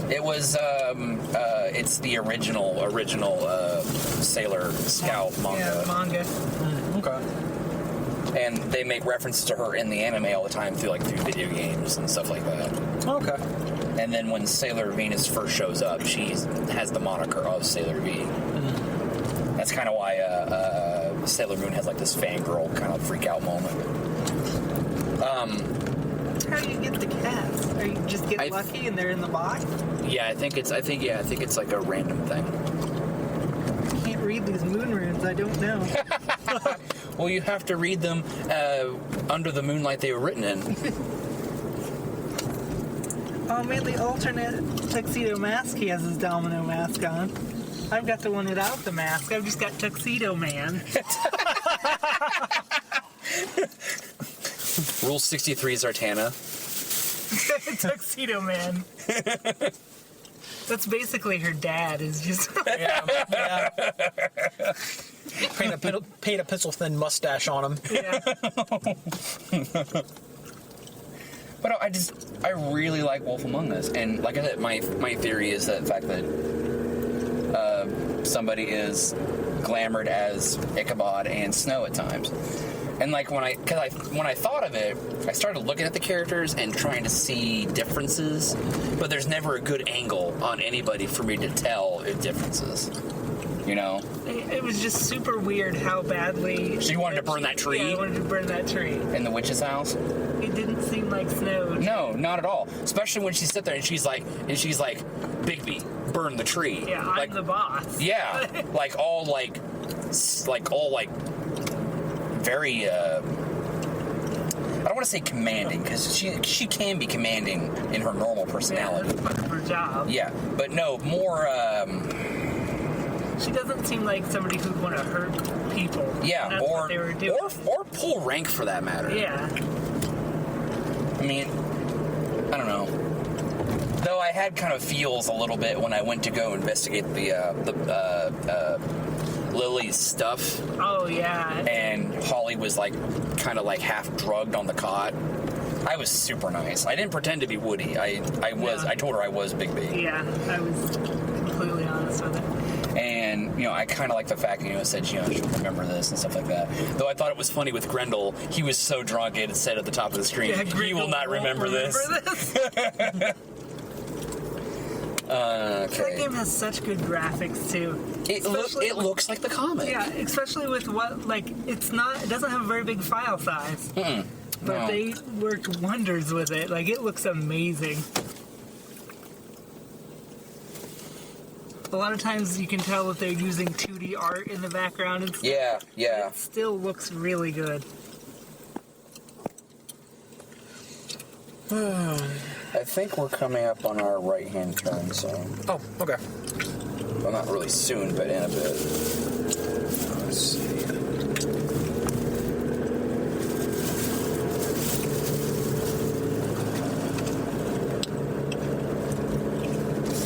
It was, it's the original Sailor Scout manga. Yeah, manga. Okay. And they make references to her in the anime all the time through video games and stuff like that. Okay. And then when Sailor Venus first shows up, she has the moniker of Sailor V. That's kind of why Sailor Moon has like this fangirl kind of freak out moment. How do you get the cats? Are you just get lucky and they're in the box? Yeah, I think it's like a random thing. I can't read these moon runes. I don't know. Well, you have to read them under the moonlight they were written in. Oh man, the alternate tuxedo mask he has his domino mask on. I've got the one without the mask. I've just got Tuxedo Man. Rule 63 Zartana. Tuxedo Man. That's basically her dad. Is just Yeah. Paint a pencil thin mustache on him. yeah. But I really like Wolf Among Us, and like I said, my theory is that the fact that somebody is glamored as Ichabod and Snow at times, and like when I thought of it, I started looking at the characters and trying to see differences, but there's never a good angle on anybody for me to tell differences. You know? It was just super weird how badly. So you wanted to burn that tree? Yeah, I wanted to burn that tree. In the witch's house? It didn't seem like Snow. No, not at all. Especially when she sit there and she's like, Bigby, burn the tree. Yeah, I'm the boss. Yeah, all very. I don't want to say commanding, because she can be commanding in her normal personality. Yeah, that's part of her job. Yeah, but no, more. She doesn't seem like somebody who'd want to hurt people. Yeah, That's what they were doing. or pull rank for that matter. Yeah. I mean, I don't know. Though I had kind of feels a little bit when I went to go investigate the Lily's stuff. Oh yeah. And Holly was kind of half drugged on the cot. I was super nice. I didn't pretend to be Woody. I told her I was Bigby. Yeah, I was completely honest with it. And, I kind of like the fact that, it said, she'll remember this and stuff like that. Though I thought it was funny with Grendel, he was so drunk it said at the top of the screen, he will not remember this. Okay. That game has such good graphics too. It looks like the comic. Yeah, especially with it doesn't have a very big file size. But No. they worked wonders with it. It looks amazing. A lot of times you can tell that they're using 2D art in the background and stuff. Yeah, yeah. It still looks really good. I think we're coming up on our right-hand turn, so... Oh, okay. Well, not really soon, but in a bit. Let's see.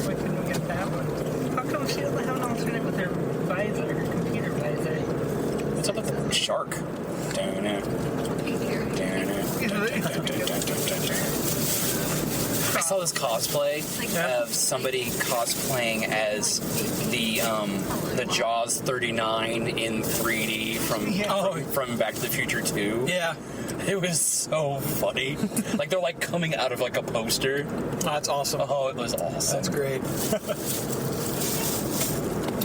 Why couldn't we get that one? How come she doesn't have an alternate with her visor, her computer visor? What's up with the shark? Damn it. I saw this cosplay of somebody cosplaying as the Jaws 39 in 3D from Back to the Future 2. Yeah. It was so funny. Like they're like coming out of like a poster. Oh, that's awesome. Oh, it was awesome. That's great.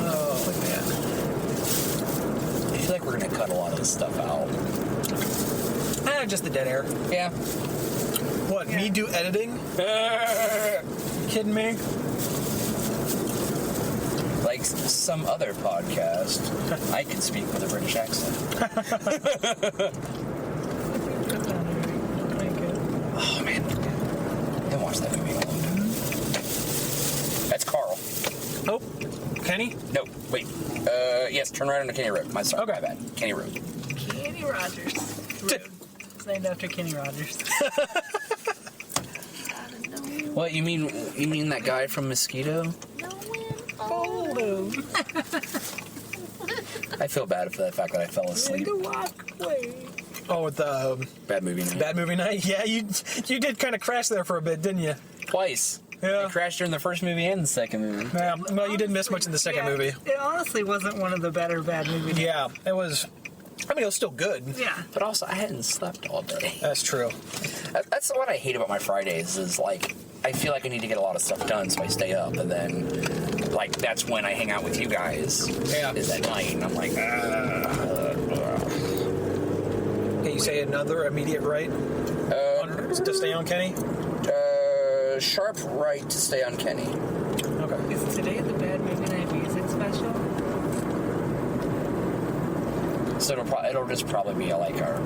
Oh, man. I feel like we're gonna cut a lot of this stuff out. Just the dead air. Yeah. What, me do editing? Kidding me? Like some other podcast, I can speak with a British accent. Oh man, I didn't watch that movie in a long time. That's Carl. Oh, Kenny? No, wait. Yes, turn right onto Kenny Road. My bad. Kenny Road. Kenny Rogers. Road. It's named after Kenny Rogers. What, you mean that guy from Mosquito? Oh, I feel bad for the fact that I fell asleep. Oh, with the Bad movie night. bad movie night? Yeah, you did kind of crash there for a bit, didn't you? Twice. Yeah. I crashed during the first movie and the second movie. Yeah, well, you didn't miss much in the second movie. It honestly wasn't one of the better bad movies. Yeah, it was... I mean, it was still good. Yeah. But also, I hadn't slept all day. That's true. That's what I hate about my Fridays is, like, I feel like I need to get a lot of stuff done, so I stay up, and then, like, that's when I hang out with you guys. Yeah. Is at night, and I'm like, Can you say another immediate right to stay on Kenny? sharp right to stay on Kenny. Okay. Is today the Bad Movie Night music special? So it'll just probably be like our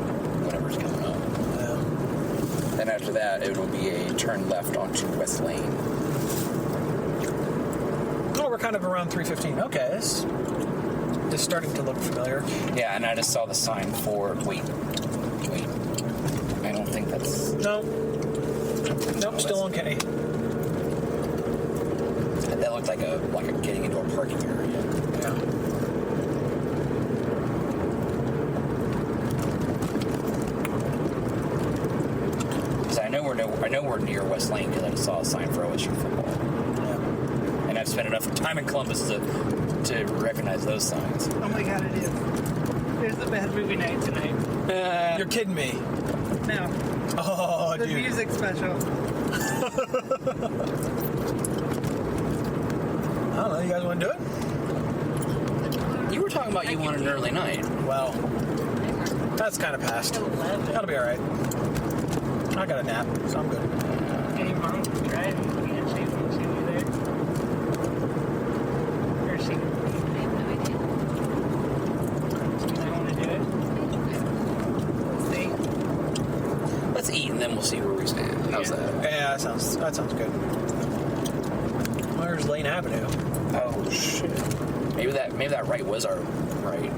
whatever's coming up. Yeah. Then after that, it will be a turn left onto West Lane. Oh, we're kind of around 3:15. Okay, it's just starting to look familiar. Yeah, and I just saw the sign for wait. I don't think that's. No. Nope, still on Kenny. That looked like a getting into a parking area. Yeah. I know we're near West Lane because I just saw a sign for OSU football. Yeah. And I've spent enough time in Columbus to recognize those signs. Oh my god, it is. There's the Bad Movie Night tonight. You're kidding me. No. Oh, The dude. music special. I don't know. You guys want to do it? You were talking about you wanted an early night. Well, that's kind of past. That'll be all right. I got a nap, so I'm good. Any mom driving? Can't she be there? Or is she? I want to do it. We'll see. Let's eat and then we'll see where we stand. How's that? Yeah, that sounds good. Where's Lane Avenue? Oh shit. Maybe that right was our right.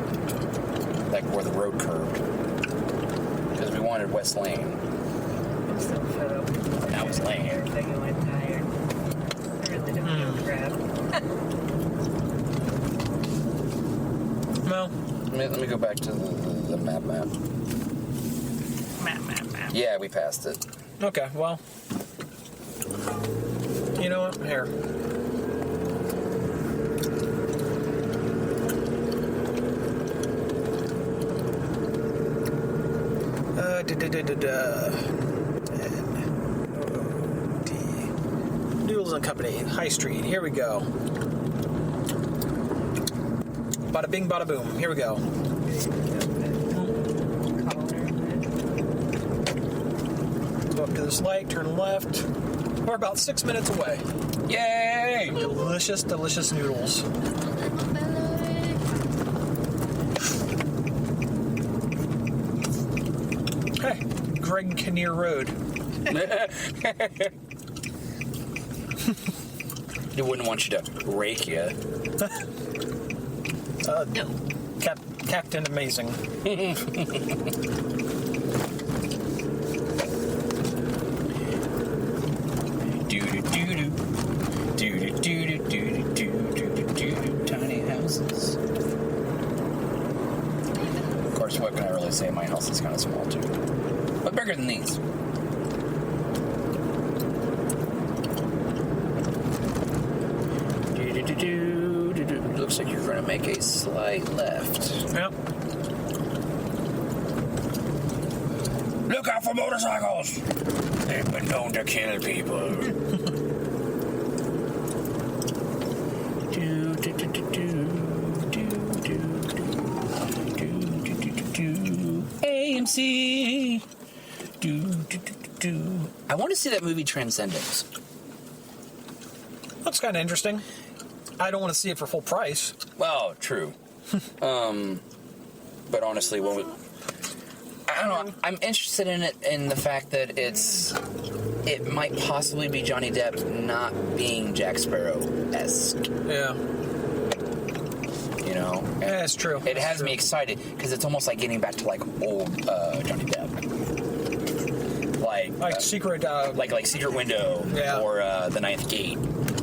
Like where the road curved. Because we wanted West Lane. I'm still fed up. Now it's Lane. Everything in my tire. Everything in my crap. Well, Let me go back to the map. Map. Yeah, we passed it. okay, well. You know what? Here. Noodles and Company, High Street. Here we go. Bada bing, bada boom. Here we go. Go up to this light, turn left. We're about 6 minutes away. Yay! Delicious, delicious noodles. Hey, Greg Kinnear Road. They wouldn't want you to rake you. No. Captain Amazing. Tiny houses. Of course, what can I really say? My house is kind of small too, but bigger than these. Looks like you're going to make a slight left. Yep. Look out for motorcycles! They've been known to kill people. AMC. I want to see that movie Transcendence. Looks kind of interesting. I don't want to see it for full price. Well, true. But honestly, I don't know. I'm interested in it in the fact that it might possibly be Johnny Depp not being Jack Sparrow-esque. Yeah. You know? Yeah, it's true. It has me excited because it's almost like getting back to like old Johnny Depp. Like Secret... like Secret Window, yeah. Or The Ninth Gate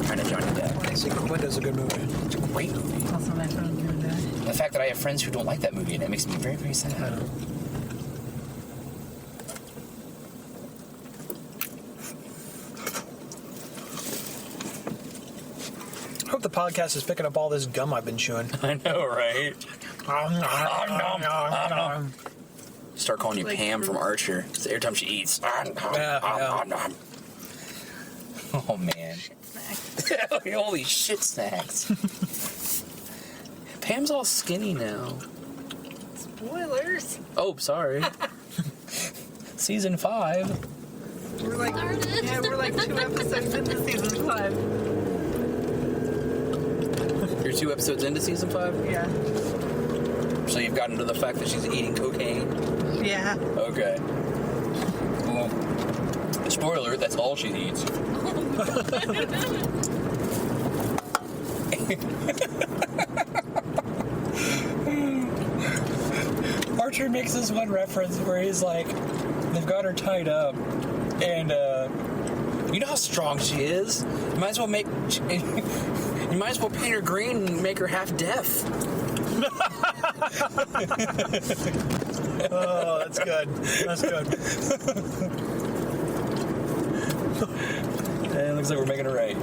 kind of Johnny Depp. Secret Window's a good movie. It's a great movie. Also, my phone doing that. The fact that I have friends who don't like that movie, and it makes me very, very sad. I hope the podcast is picking up all this gum I've been chewing. I know, right? Start calling you Like Pam from fruit. Archer. It's every time she eats. Yeah. Oh, man. Holy shit snacks. Pam's all skinny now. Spoilers. Oh, sorry. Season 5. We're like 2 episodes into season 5. You're 2 episodes into season 5? Yeah. So you've gotten to the fact that she's eating cocaine? Yeah. Okay. Well, spoiler, that's all she eats. Archer makes this one reference where he's like, they've got her tied up, and you know how strong she is? You might as well paint her green and make her half deaf. Oh, that's good. That's good. And it looks like we're making it right.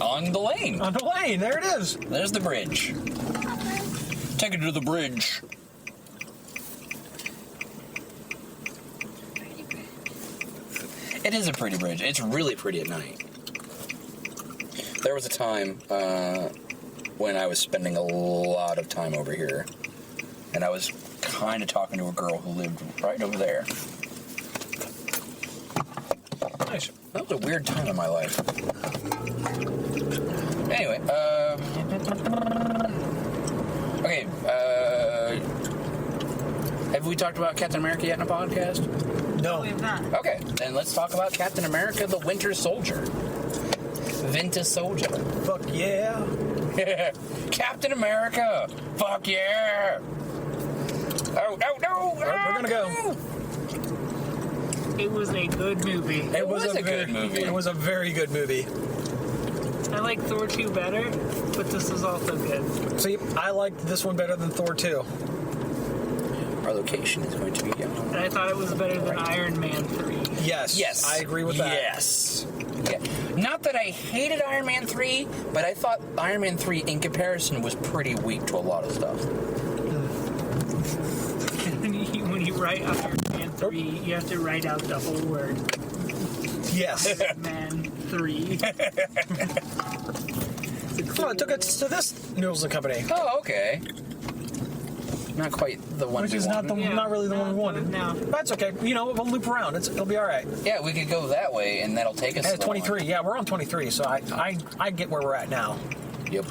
On the lane. On the lane, there it is. There's the bridge. Take it to the bridge. It is a pretty bridge. It's really pretty at night. There was a time when I was spending a lot of time over here, and I was kind of talking to a girl who lived right over there. Nice. That was a weird time in my life. Anyway, okay, have we talked about Captain America yet in a podcast? No. We have not. Okay, then let's talk about Captain America, the Winter Soldier. Winter Soldier. Fuck yeah. Captain America! Fuck yeah! Oh, no, no! We're gonna go. No. It was a good movie. It was a good movie. It was a very good movie. I like Thor 2 better, but this was also good. See, I liked this one better than Thor 2. Our location is going to be on. And I thought it was better than Iron Man 3. Yes. Yes. I agree with that. Yes. Yeah. Not that I hated Iron Man 3, but I thought Iron Man 3 in comparison was pretty weak to a lot of stuff. When you write Iron Man 3, you have to write out the whole word. Yes. Man 3. Oh, it took us to this Noodles and Company. Oh, okay. Not quite the one Which we is not wanted. not really the one we wanted. No. That's okay. You know, we'll loop around. It'll be all right. Yeah, we could go that way, and that'll take us At to the 23. one. Yeah, we're on 23, so I get where we're at now. Yep.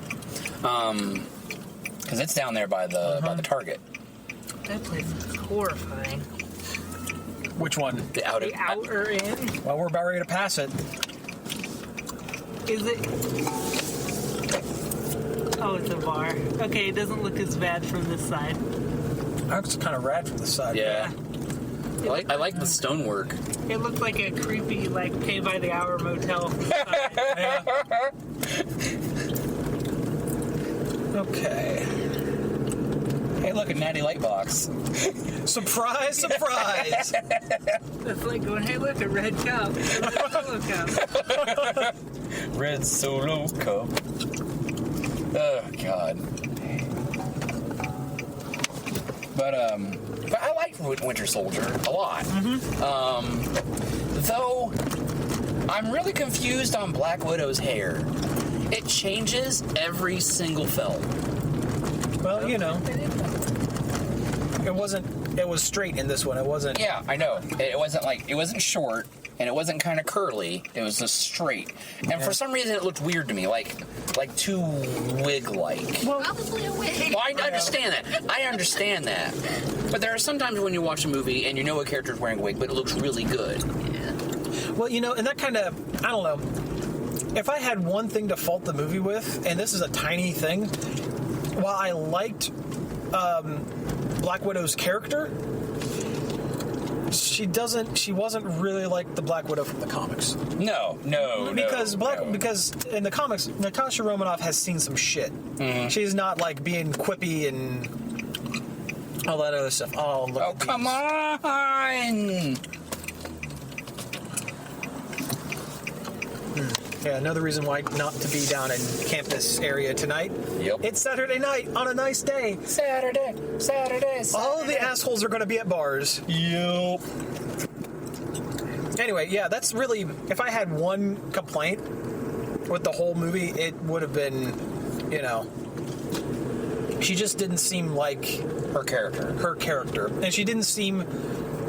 Because it's down there by the Target. That place is horrifying. Which one? The outer. The outer in? Well, we're about ready to pass it. Is it? Oh, it's a bar. Okay, it doesn't look as bad from this side. That's kind of rad from the side. Yeah. I like the stonework. It looked like a creepy, like, pay by the hour motel. Yeah. Okay. Hey, look, a natty light box. Surprise, surprise. It's like going, hey, look, a red cup. Solo cup. Red Solo cup. Oh, God. But I like Winter Soldier a lot. Though, I'm really confused on Black Widow's hair. It changes every single film. Well, you know, it was straight in this one. It wasn't. Yeah, I know. It wasn't short, and it wasn't kind of curly. It was just straight. And for some reason, it looked weird to me, like too wig-like. Well, Probably a wig. Well, I understand that. I understand that. But there are some times when you watch a movie and you know a character's wearing a wig, but it looks really good. well, you know, and that kind of, I don't know. If I had one thing to fault the movie with, and this is a tiny thing, while I liked Black Widow's character, she wasn't really like the Black Widow from the comics. No. Because because in the comics, Natasha Romanoff has seen some shit. Mm-hmm. She's not like being quippy and all that other stuff. Oh, look Oh, at come these. on! Yeah, another reason why not to be down in campus area tonight. Yep. It's Saturday night on a nice day. Saturday. All of the assholes are going to be at bars. Yep. Anyway, yeah, that's really, if I had one complaint with the whole movie, it would have been, you know, she just didn't seem like Her character. And she didn't seem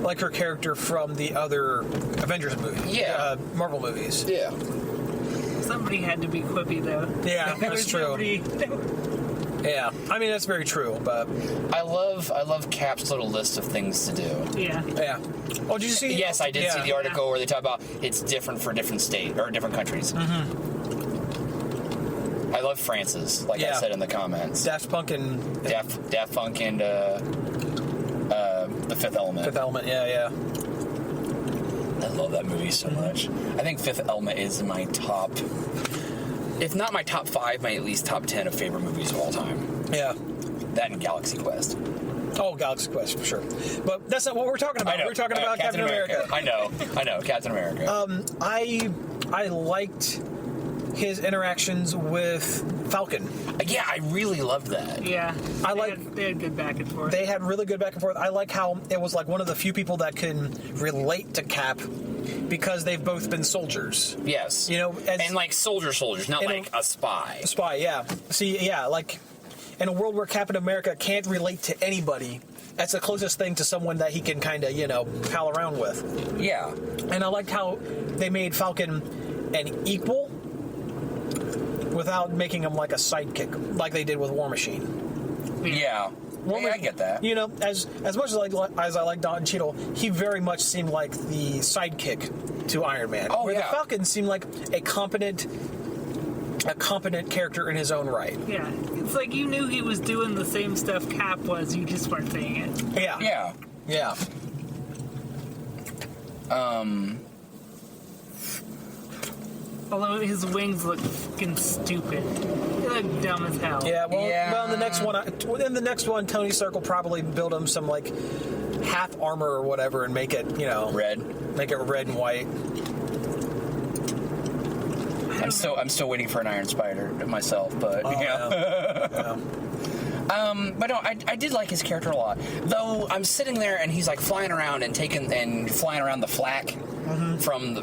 like her character from the other Avengers movies. Yeah. Marvel movies. Yeah. Somebody had to be quippy, though. Yeah, There that's was true. nobody- Yeah. I mean, that's very true, but I love Cap's little list of things to do. Yeah. yeah. Oh, did you see? Yes, I did Yeah. see the article where they talk about it's different for different states or different countries. Mm-hmm. I love France's, like I said in the comments. Daft Punk and Daft Punk and The Fifth Element. Fifth Element, yeah. I love that movie so much. I think Fifth Element is my top, if not my top 5, my at least top 10 of favorite movies of all time. Yeah. That and Galaxy Quest. Oh, Galaxy Quest, for sure. But that's not what we're talking about. I know. We're talking about Captain America. I know, Captain America. I liked his interactions with Falcon. Yeah, I really loved that. Yeah. I They had good back and forth. They had really good back and forth. I like how it was like one of the few people that can relate to Cap because they've both been soldiers. Yes. You know, and like soldiers, not like a spy. A spy, yeah. See, yeah, like in a world where Captain America can't relate to anybody, that's the closest thing to someone that he can kind of, you know, pal around with. Yeah. And I liked how they made Falcon an equal without making him like a sidekick, like they did with War Machine. Yeah. I get that. You know, as much as I like Don Cheadle, he very much seemed like the sidekick to Iron Man. Oh, where yeah. the Falcon seemed like a competent character in his own right. Yeah. It's like you knew he was doing the same stuff Cap was, you just weren't saying it. Yeah. Yeah. Although his wings look fucking stupid. They look dumb as hell. Yeah, Yeah. well, in the next one, Tony Stark will probably build him some like half armor or whatever and make it, you know, Red. make it red and white. I'm still waiting for an Iron Spider myself, but Oh, you know. yeah. But no, I did like his character a lot. Though I'm sitting there and he's like flying around and flying around the flak from the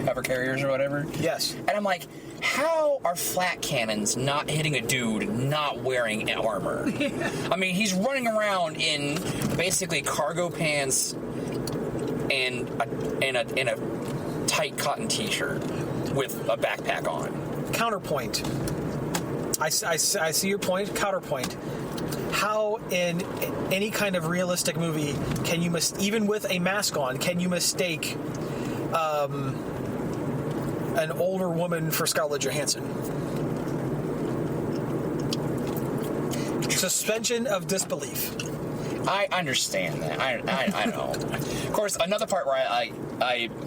hover carriers or whatever. Yes. And I'm like, how are flak cannons not hitting a dude not wearing armor? I mean, he's running around in basically cargo pants and a tight cotton t-shirt with a backpack on. Counterpoint. I see your point. Counterpoint. How in any kind of realistic movie can you even with a mask on, can you mistake an older woman for Scarlett Johansson? Suspension of disbelief. I understand that. I know. Of course, another part where I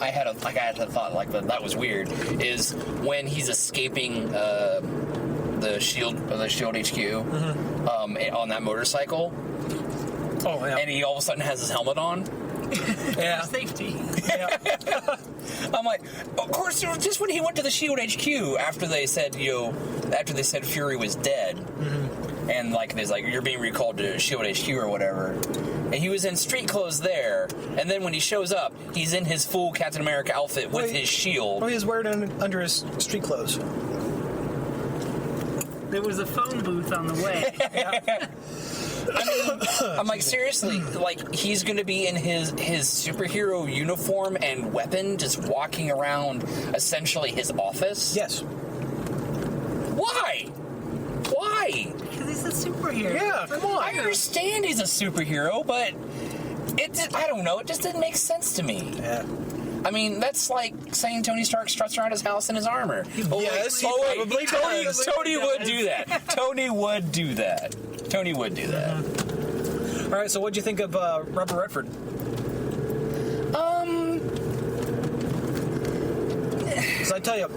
had a thought like that was weird is when he's escaping the Shield HQ on that motorcycle. Oh yeah. And he all of a sudden has his helmet on. Yeah. Safety. Yeah. I'm like, of course, it was just when he went to the Shield HQ after they said Fury was dead. And like there's like you're being recalled to Shield HQ or whatever, and he was in street clothes there. And then when he shows up, he's in his full Captain America outfit with his shield. Well, he was wearing it under his street clothes. There was a phone booth on the way. I mean, I'm like seriously, like he's gonna be in his superhero uniform and weapon, just walking around essentially his office. Yes. Why? Why? Because he's a superhero. Yeah, come on. I understand he's a superhero, but I don't know. It just didn't make sense to me. Yeah. I mean, that's like saying Tony Stark struts around his house in his armor. Yes, he probably does. Tony would do that. Tony would do that. Tony would do that. All right, so what'd you think of Robert Redford? So I tell you,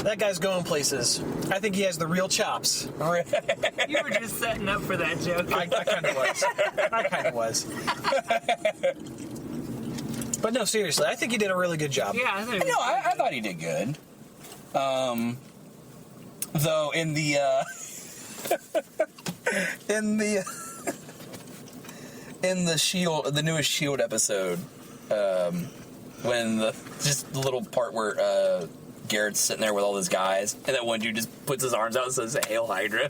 that guy's going places. I think he has the real chops. You were just setting up for that joke. I kind of was. But no, seriously, I think he did a really good job. Yeah, I thought he did good. Though in the in the Shield, the newest Shield episode, when the little part where Garrett's sitting there with all those guys, and that one dude just puts his arms out and says, "Hail Hydra."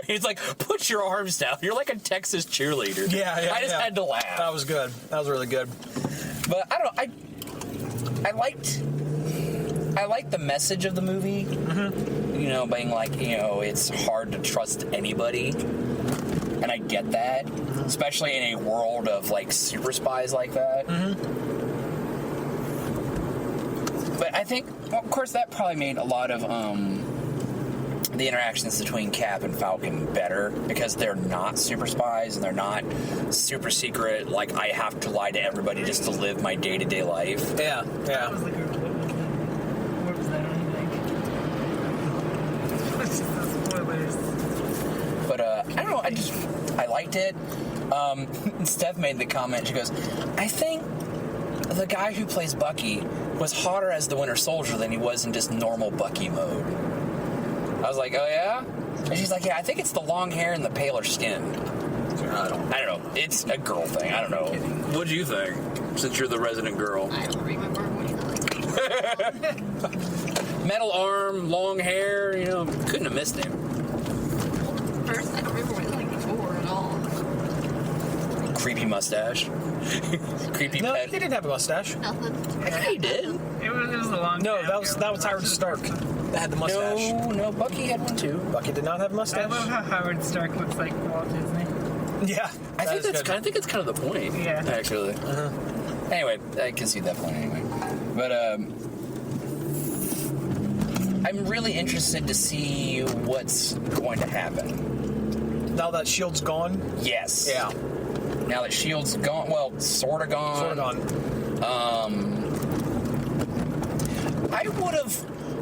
He's like, "Put your arms down. You're like a Texas cheerleader." Yeah. I just had to laugh. That was good. That was really good. But I don't know. I liked the message of the movie. You know, being like, you know, it's hard to trust anybody, and I get that, especially in a world of like super spies like that. But I think, well, of course, that probably made a lot of the interactions between Cap and Falcon better because they're not super spies and they're not super secret. Like, I have to lie to everybody just to live my day-to-day life. Yeah. What was that? What's just the spoilers? But I don't know. I liked it. Steph made the comment. She goes, "I think the guy who plays Bucky was hotter as the Winter Soldier than he was in just normal Bucky mode." I was like, "Oh yeah?" And she's like, "Yeah, I think it's the long hair and the paler skin." I don't know. It's a girl thing. I don't know. What do you think? Since you're the resident girl. I don't remember what he looked. Metal arm, long hair. You know, couldn't have missed him. First, I don't remember what he looked like before at all. Creepy mustache. Creepy No, pet. he didn't have a mustache. Nothing. I think he did. It was a long No, time that was Howard Stark. That had the mustache. No, Bucky had one too. Bucky did not have a I mustache. love how Howard Stark looks like Walt Disney. Yeah, I think that's kind of the point. Yeah. Actually. Anyway, I can see that point anyway. But I'm really interested to see what's going to happen. Now that Shield's gone. Yes. Yeah. Now that Shield's gone, well, sort of gone. Sort of gone.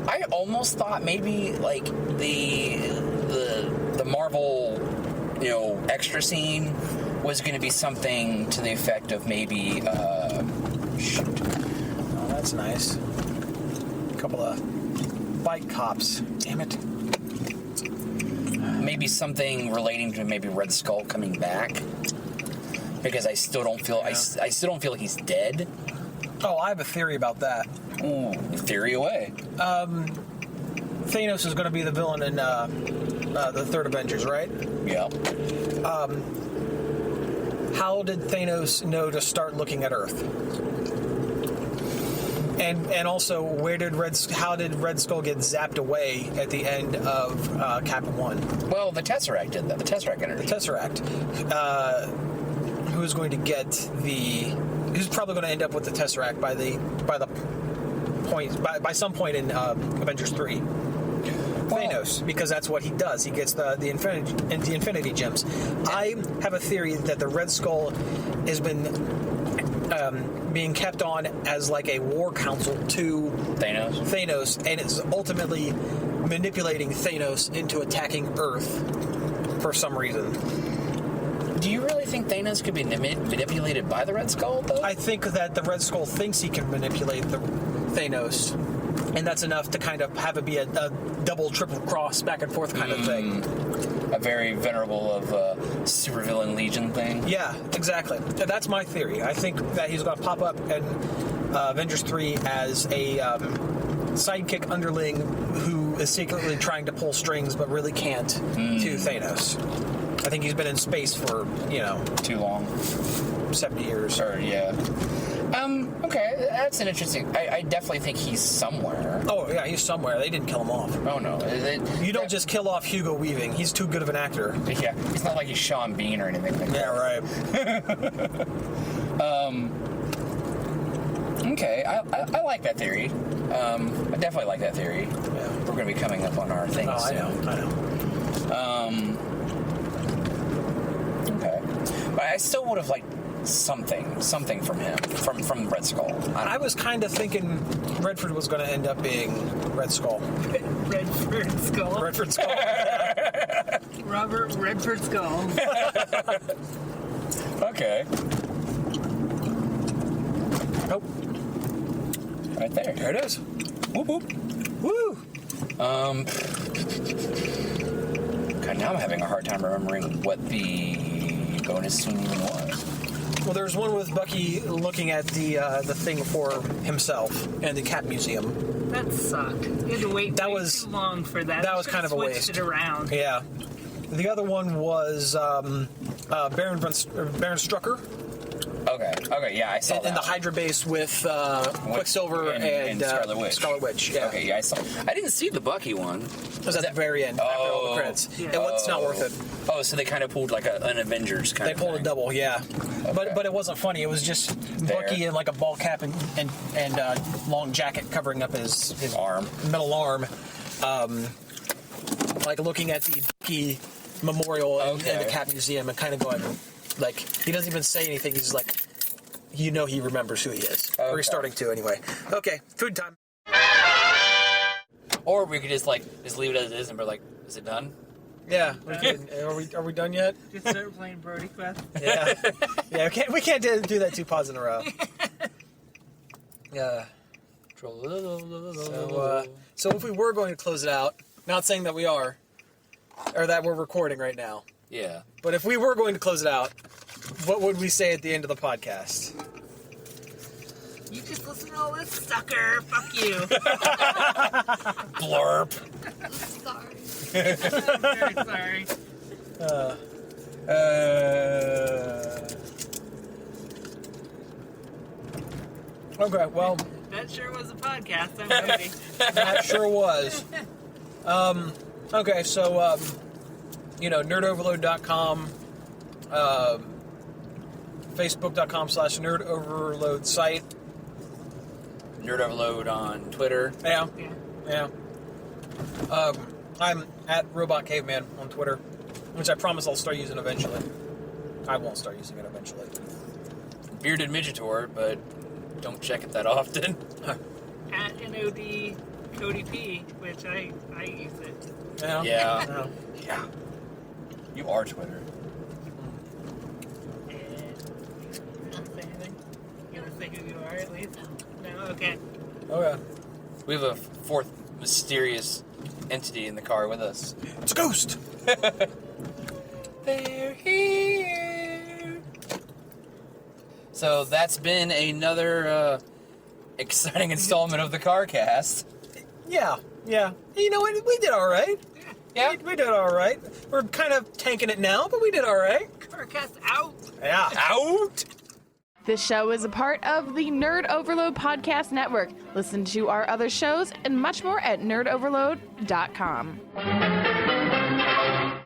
I almost thought maybe like the Marvel, you know, extra scene was going to be something to the effect of maybe shoot. Oh, that's nice. A couple of bike cops. Damn it. maybe something relating to maybe Red Skull coming back. Because I still don't feel I still don't feel like he's dead. Oh, I have a theory about that. Ooh, theory away. Thanos is going to be the villain in the third Avengers, right? Yeah. How did Thanos know to start looking at Earth? And also, how did Red Skull get zapped away at the end of Captain 1? Well, the Tesseract did that. The Tesseract energy. The Tesseract. Who's going to get who's probably going to end up with the Tesseract by some point in Avengers 3? Thanos, because that's what he does. He gets the Infinity Gems. I have a theory that the Red Skull has been being kept on as like a war council to Thanos, and it's ultimately manipulating Thanos into attacking Earth for some reason. Do you really think Thanos could be manipulated by the Red Skull, though? I think that the Red Skull thinks he can manipulate the Thanos, and that's enough to kind of have it be a double, triple cross back and forth kind of thing. A very venerable of supervillain Legion thing. Yeah, exactly. That's my theory. I think that he's going to pop up in Avengers 3 as a sidekick underling who is secretly trying to pull strings but really can't to Thanos. I think he's been in space for, too long. 70 years. Or, yeah. Okay, that's an interesting... I definitely think he's somewhere. Oh, yeah, he's somewhere. They didn't kill him off. Oh, no. You don't just kill off Hugo Weaving. He's too good of an actor. Yeah, it's not like he's Sean Bean or anything like that. Yeah, right. Okay, I like that theory. I definitely like that theory. Yeah. We're going to be coming up on our things soon. I know. Okay. But I still would have liked something from him, from Red Skull. I was kind of thinking Redford was going to end up being Red Skull. Redford Skull. Redford Skull. Robert Redford Skull. Okay. Nope. Right there. There it is. Whoop whoop. Woo! God, now I'm having a hard time remembering what the bonus scene even was. Well, there's one with Bucky looking at the thing for himself in the Cap Museum. That sucked. You had to wait too long for that. That was kind of a waste. Switched it around. Yeah. The other one was Baron Strucker. Okay, yeah, I saw that. In the Hydra base with Quicksilver and Scarlet Witch. Yeah. Okay, yeah, I saw. I didn't see the Bucky one. It was at the very end, after all the credits. Yeah. It's not worth it. Oh, so they kind of pulled like an Avengers kind of thing. They pulled a double, yeah. Okay. But it wasn't funny. It was just Bucky in like a ball cap and long jacket covering up his arm, metal arm, like looking at the Bucky memorial in the Cap Museum and kind of going, like, he doesn't even say anything. He's like, he remembers who he is. Okay. Or he's starting to anyway. Okay, food time. Or we could just leave it as it is and be like, is it done? Yeah. Are we done yet? Just start playing Brody Quest. Yeah. Yeah. We can't do that 2 pods in a row. Yeah. So if we were going to close it out, not saying that we are, or that we're recording right now. Yeah. But if we were going to close it out, what would we say at the end of the podcast? You just listen to all this, sucker. Fuck you. Blurp. Sorry. I'm very sorry. Okay, well, That sure was a podcast. I'm ready. that sure was. Okay, so, nerdoverload.com, facebook.com/nerdoverload site. Nerd Overload on Twitter. Yeah. I'm at Robot Caveman on Twitter, which I promise I'll start using eventually. I won't start using it eventually. Bearded Midgetor, but don't check it that often. At NOD Cody P, which I use it. Yeah. You are Twitter. And you want to say anything? You want to say who you are at least? No? Okay. Okay. We have a fourth mysterious entity in the car with us. It's a ghost! They're here. So that's been another exciting installment of the CarCast. Yeah. You know what? We did all right. Yeah. We did all right. We're kind of tanking it now, but we did all right. CarCast out. Yeah. Out! This show is a part of the Nerd Overload Podcast Network. Listen to our other shows and much more at nerdoverload.com.